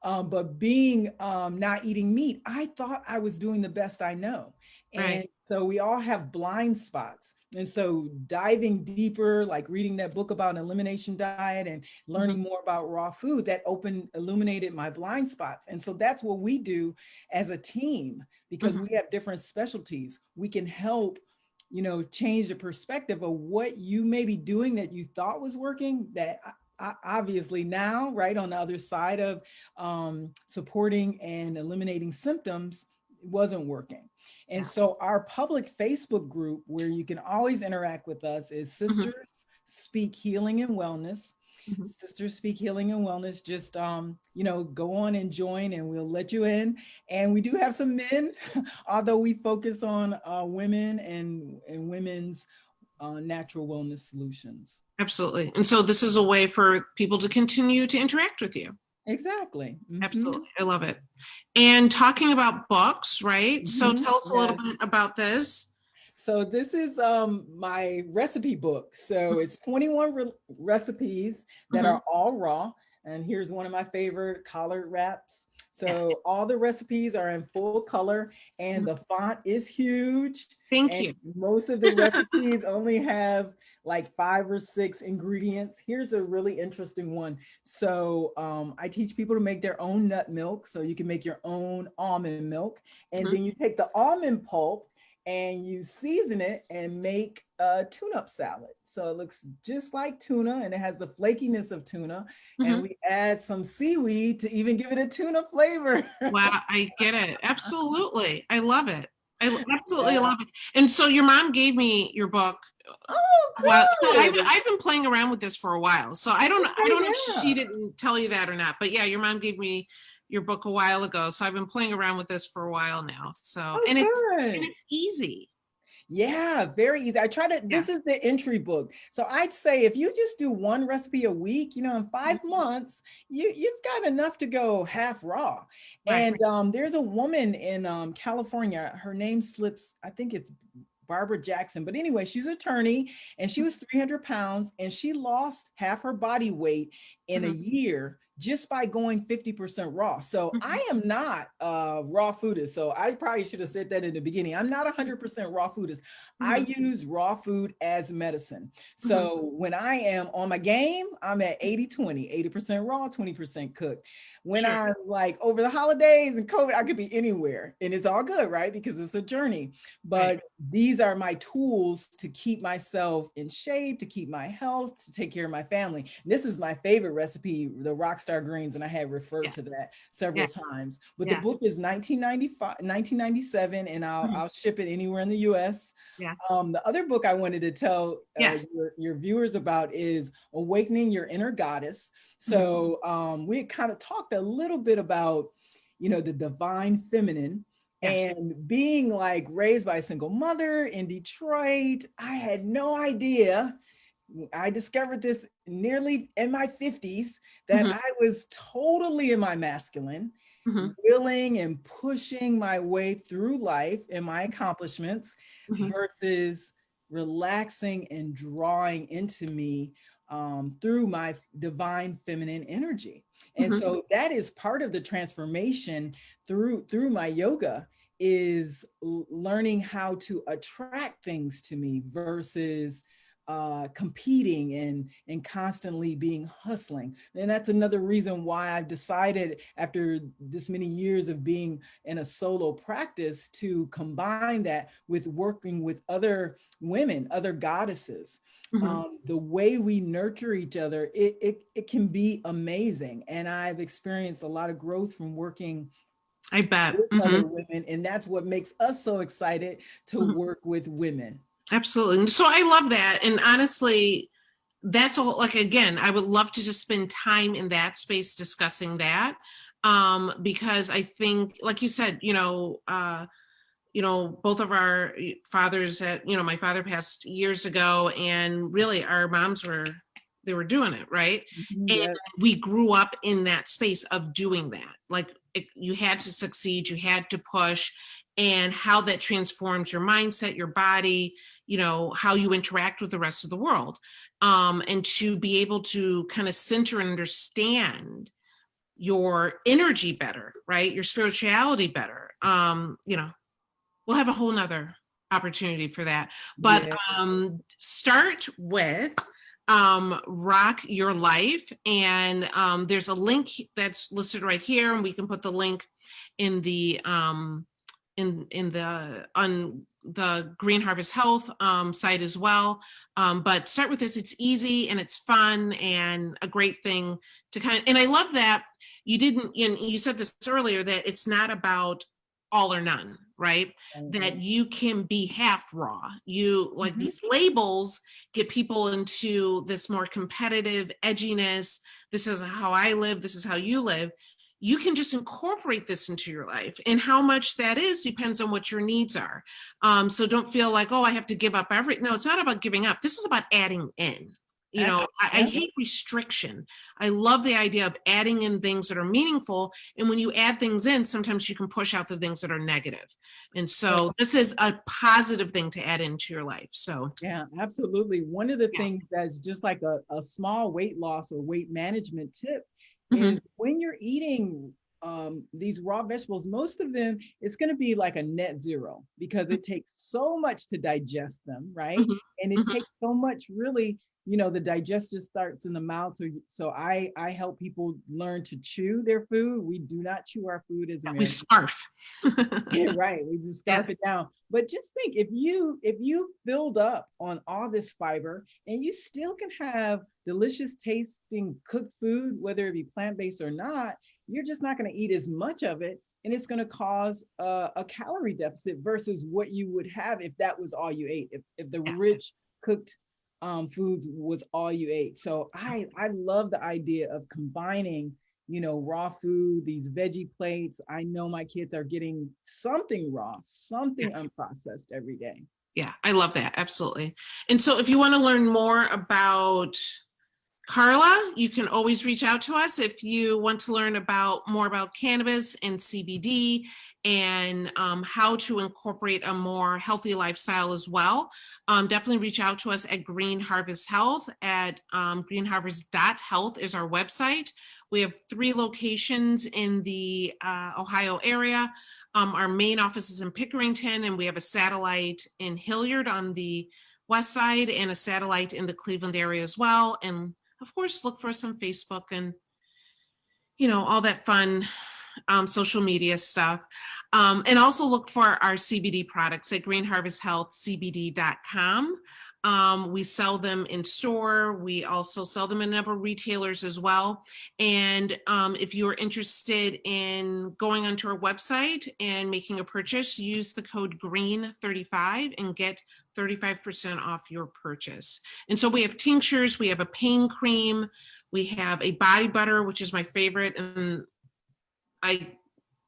But being not eating meat, I thought I was doing the best I know. And so we all have blind spots. And so diving deeper, like reading that book about an elimination diet and learning more about raw food, that illuminated my blind spots. And so that's what we do as a team, because we have different specialties. We can help change the perspective of what you may be doing that you thought was working, that obviously now, right on the other side of supporting and eliminating symptoms, wasn't working. And so our public Facebook group, where you can always interact with us, is Sisters Speak Healing and Wellness. Sisters Speak Healing and Wellness. Just, go on and join and we'll let you in. And we do have some men, although we focus on women and women's natural wellness solutions. Absolutely. And so this is a way for people to continue to interact with you. Exactly. Absolutely. I love it. And talking about books, right? So tell us a little bit about this. So this is my recipe book. So it's 21 recipes that are all raw. And here's one of my favorite collard wraps. So all the recipes are in full color and the font is huge. Thank you. Most of the recipes only have like 5 or 6 ingredients. Here's a really interesting one. So I teach people to make their own nut milk. So you can make your own almond milk. And then you take the almond pulp and you season it and make a tune-up salad. So it looks just like tuna and it has the flakiness of tuna. And we add some seaweed to even give it a tuna flavor. Wow, I get it. Absolutely. I love it. I absolutely love it. And so your mom gave me your book. Oh, good. Well, so I've been playing around with this for a while. So I don't know if she didn't tell you that or not, but yeah, your mom gave me your book a while ago. So I've been playing around with this for a while now. So, and it's easy. Yeah, very easy. I try to, this is the entry book. So I'd say if you just do one recipe a week, in 5 months, you've got enough to go half raw. And there's a woman in California, her name slips, I think it's Barbara Jackson. But anyway, she's an attorney and she was 300 pounds and she lost half her body weight in a year just by going 50% raw. So I am not a raw foodist. So I probably should have said that in the beginning. I'm not 100% raw foodist. I use raw food as medicine. So when I am on my game, I'm at 80-20, 80% raw, 20% cooked. When I'm like over the holidays and COVID, I could be anywhere and it's all good, right? Because it's a journey. But these are my tools to keep myself in shape, to keep my health, to take care of my family. And this is my favorite recipe, the Rockstar Greens, and I have referred to that several times. But the book is 1997, and I'll ship it anywhere in the US. The other book I wanted to tell your viewers about is Awakening Your Inner Goddess. So we kind of talked a little bit about, the divine feminine. And being like raised by a single mother in Detroit, I had no idea. I discovered this nearly in my 50s that I was totally in my masculine willing and pushing my way through life and my accomplishments versus relaxing and drawing into me through my divine feminine energy. And so that is part of the transformation through my yoga, is learning how to attract things to me versus competing and constantly being hustling. And that's another reason why I've decided, after this many years of being in a solo practice, to combine that with working with other women, other goddesses. The way we nurture each other, it can be amazing. And I've experienced a lot of growth from working, I bet, with other women. And that's what makes us so excited to work with women. Absolutely. So I love that. And honestly, that's all, like, again, I would love to just spend time in that space discussing that. Because I think, like you said, both of our fathers my father passed years ago, and really our moms they were doing it, right? And we grew up in that space of doing that. Like, you had to succeed, you had to push, and how that transforms your mindset, your body, how you interact with the rest of the world. And to be able to kind of center and understand your energy better, right? Your spirituality better. We'll have a whole nother opportunity for that. But start with Rock Your Life. And there's a link that's listed right here, and we can put the link in the on the Green Harvest Health site as well. But start with this. It's easy and it's fun and a great thing to and I love that you said this earlier, that it's not about all or none, right? That you can be half raw. Like these labels get people into this more competitive edginess. This is how I live. This is how you live. You can just incorporate this into your life, and how much that is depends on what your needs are. So don't feel like, oh, I have to give up everything. No, it's not about giving up. This is about adding in. I hate restriction. I love the idea of adding in things that are meaningful. And when you add things in, sometimes you can push out the things that are negative. And so this is a positive thing to add into your life. So yeah, absolutely. One of the things that's just like a small weight loss or weight management tip is, when you're eating these raw vegetables, most of them, it's going to be like a net zero, because it takes so much to digest them, right? And it takes so much, really, the digestion starts in the mouth. So I help people learn to chew their food. We do not chew our food as Americans. We scarf. Yeah, right. We just scarf it down. But just think, if you filled up on all this fiber, and you still can have delicious tasting cooked food, whether it be plant-based or not, you're just not going to eat as much of it. And it's going to cause a calorie deficit versus what you would have if that was all you ate, if the rich cooked foods was all you ate. So I love the idea of combining, raw food, these veggie plates. I know my kids are getting something raw, something unprocessed every day. Yeah, I love that. Absolutely. And so if you want to learn more about Carla, you can always reach out to us if you want to learn more about cannabis and CBD, and how to incorporate a more healthy lifestyle as well. Definitely reach out to us at Green Harvest Health at greenharvest.health is our website. We have 3 locations in the Ohio area. Our main office is in Pickerington, and we have a satellite in Hilliard on the west side, and a satellite in the Cleveland area as well. And of course, look for us on Facebook and, all that fun social media stuff. And also look for our CBD products at greenharvesthealthcbd.com. We sell them in store. We also sell them in a number of retailers as well. And if you're interested in going onto our website and making a purchase, use the code GREEN35 and get 35% off your purchase. And so we have tinctures, we have a pain cream, we have a body butter, which is my favorite. And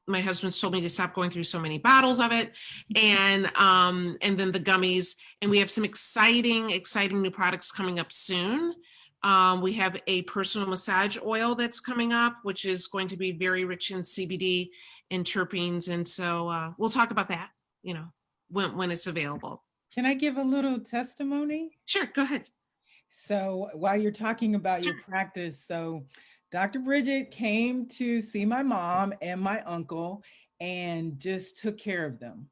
my husband's told me to stop going through so many bottles of it, and then the gummies. And we have some exciting new products coming up soon. We have a personal massage oil that's coming up, which is going to be very rich in CBD and terpenes. And so we'll talk about that, when it's available. Can I give a little testimony? Sure, go ahead. So while you're talking about your practice, so Dr. Bridget came to see my mom and my uncle and just took care of them.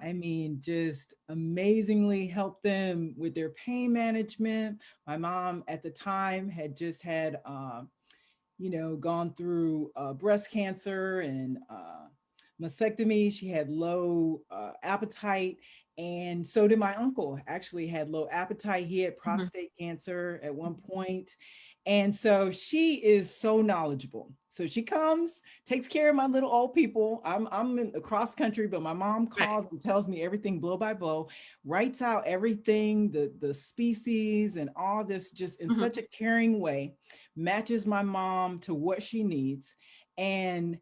I mean, just amazingly helped them with their pain management. My mom at the time had just had, gone through breast cancer and mastectomy. She had low appetite. And so did my uncle, actually had low appetite. He had prostate cancer at one point. And so she is so knowledgeable. So she comes, takes care of my little old people. I'm in the cross country, but my mom calls and tells me everything blow by blow, writes out everything, the species and all this, just in such a caring way, matches my mom to what she needs. And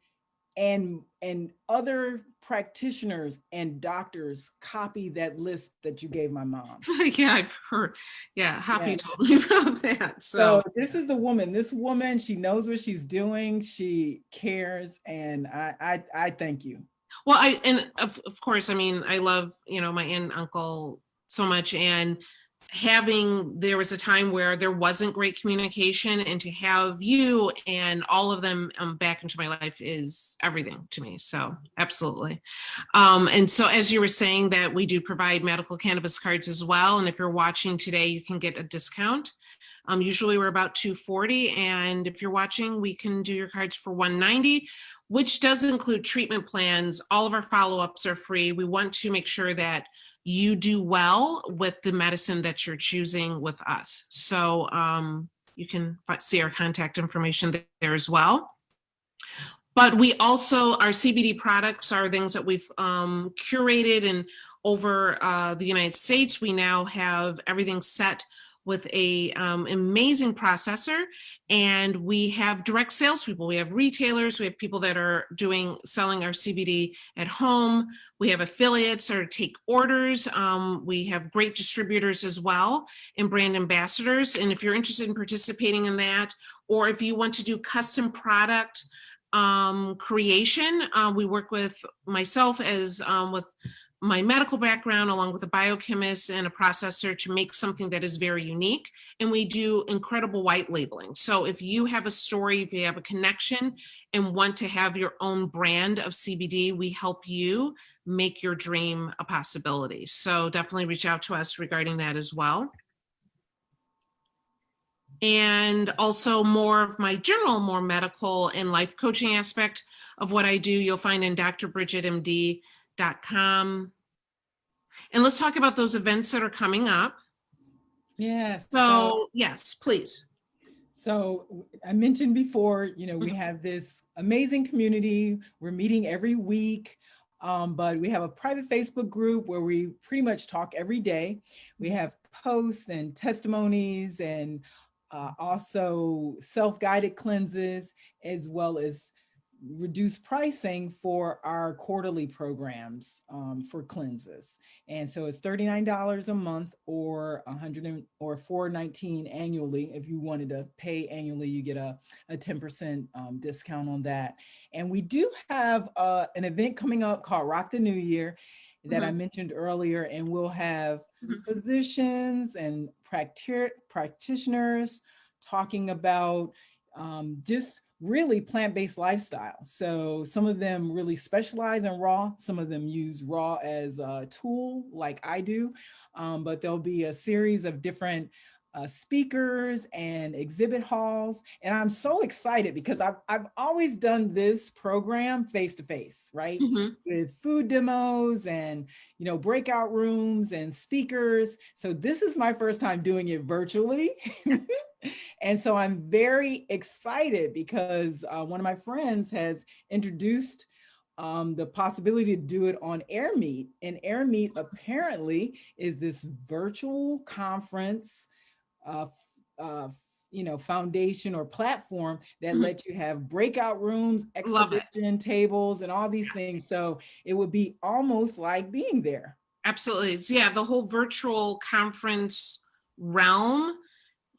other practitioners and doctors copy that list that you gave my mom. Yeah, I've heard. Yeah, happy told me about that. So this is the woman. This woman, she knows what she's doing. She cares, and I thank you. Well, of course, I mean, I love my aunt and uncle so much, and there was a time where there wasn't great communication, and to have you and all of them back into my life is everything to me. So absolutely. And so as you were saying, that we do provide medical cannabis cards as well. And if you're watching today, you can get a discount. Usually we're about $240, and if you're watching, we can do your cards for $190, which does include treatment plans. All of our follow-ups are free. We want to make sure that you do well with the medicine that you're choosing with us. So you can see our contact information there as well. But we also, our CBD products are things that we've curated, and over the United States, we now have everything set with a amazing processor, and we have direct salespeople. We have retailers, we have people that are selling our CBD at home. We have affiliates that take orders. We have great distributors as well, and brand ambassadors. And if you're interested in participating in that, or if you want to do custom product creation, we work with myself as with my medical background, along with a biochemist and a processor, to make something that is very unique. And we do incredible white labeling. So if you have a story, if you have a connection and want to have your own brand of CBD, we help you make your dream a possibility. So definitely reach out to us regarding that as well. And also more of my general, more medical and life coaching aspect of what I do, you'll find in drbridgetmd.com. And let's talk about those events that are coming up. Yes. So yes, please. So I mentioned before, we have this amazing community. We're meeting every week, but we have a private Facebook group where we pretty much talk every day. We have posts and testimonies, and also self-guided cleanses, as well as reduced pricing for our quarterly programs for cleanses. And so it's $39 a month, or $419 annually. If you wanted to pay annually, you get a 10% discount on that. And we do have an event coming up called Rock the New Year that I mentioned earlier, and we'll have physicians and practitioners talking about just really plant-based lifestyle. So some of them really specialize in raw. Some of them use raw as a tool, like I do. But there'll be a series of different speakers and exhibit halls. And I'm so excited because I've always done this program face-to-face, right? With food demos and, breakout rooms and speakers. So this is my first time doing it virtually. And so I'm very excited because one of my friends has introduced the possibility to do it on AirMeet. And AirMeet apparently is this virtual conference foundation or platform that lets you have breakout rooms, exhibition tables, and all these things. So it would be almost like being there. Absolutely. Yeah, the whole virtual conference realm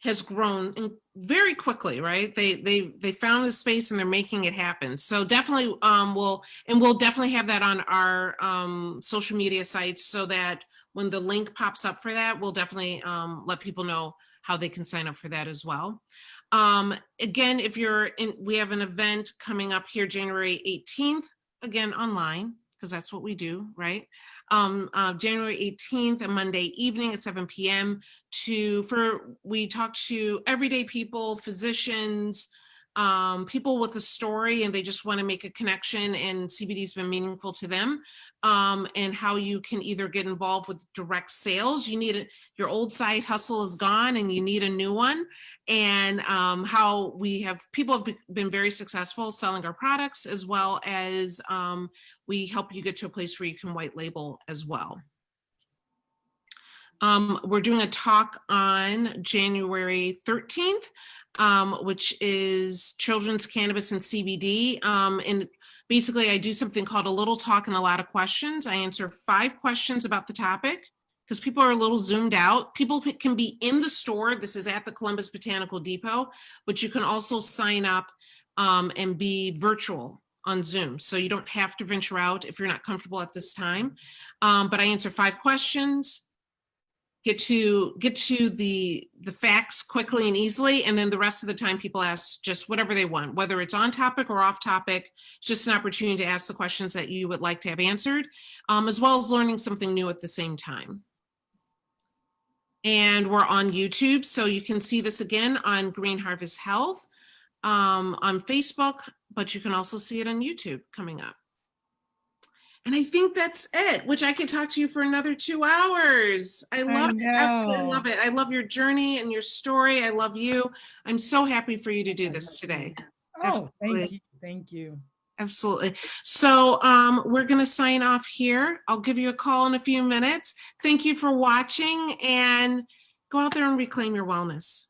has grown very quickly, right? They found the space and they're making it happen. So definitely we'll definitely have that on our social media sites, so that when the link pops up for that, we'll definitely let people know how they can sign up for that as well. Again, if you're in, we have an event coming up here January 18th, again online, because that's what we do, right? January 18th, a Monday evening at 7 p.m. We talk to everyday people, physicians, people with a story, and they just want to make a connection, and CBD's been meaningful to them, and how you can either get involved with direct sales. Your old side hustle is gone and you need a new one, and how people have been very successful selling our products, as well as we help you get to a place where you can white label as well. We're doing a talk on January 13th, which is children's cannabis and CBD. And basically I do something called a little talk and a lot of questions. I answer 5 questions about the topic, because people are a little zoomed out. People can be in the store. This is at the Columbus Botanical Depot, but you can also sign up and be virtual on Zoom. So you don't have to venture out if you're not comfortable at this time. But I answer 5 questions, get to the facts quickly and easily, and then the rest of the time people ask just whatever they want, whether it's on topic or off topic. It's just an opportunity to ask the questions that you would like to have answered, as well as learning something new at the same time. And we're on YouTube, so you can see this again on Green Harvest Health, on Facebook, but you can also see it on YouTube coming up. And I think that's it, which I could talk to you for another 2 hours. I love it. I really love it. I love your journey and your story. I love you. I'm so happy for you to do this today. Oh, thank you. Thank you. Absolutely. So we're going to sign off here. I'll give you a call in a few minutes. Thank you for watching, and go out there and reclaim your wellness.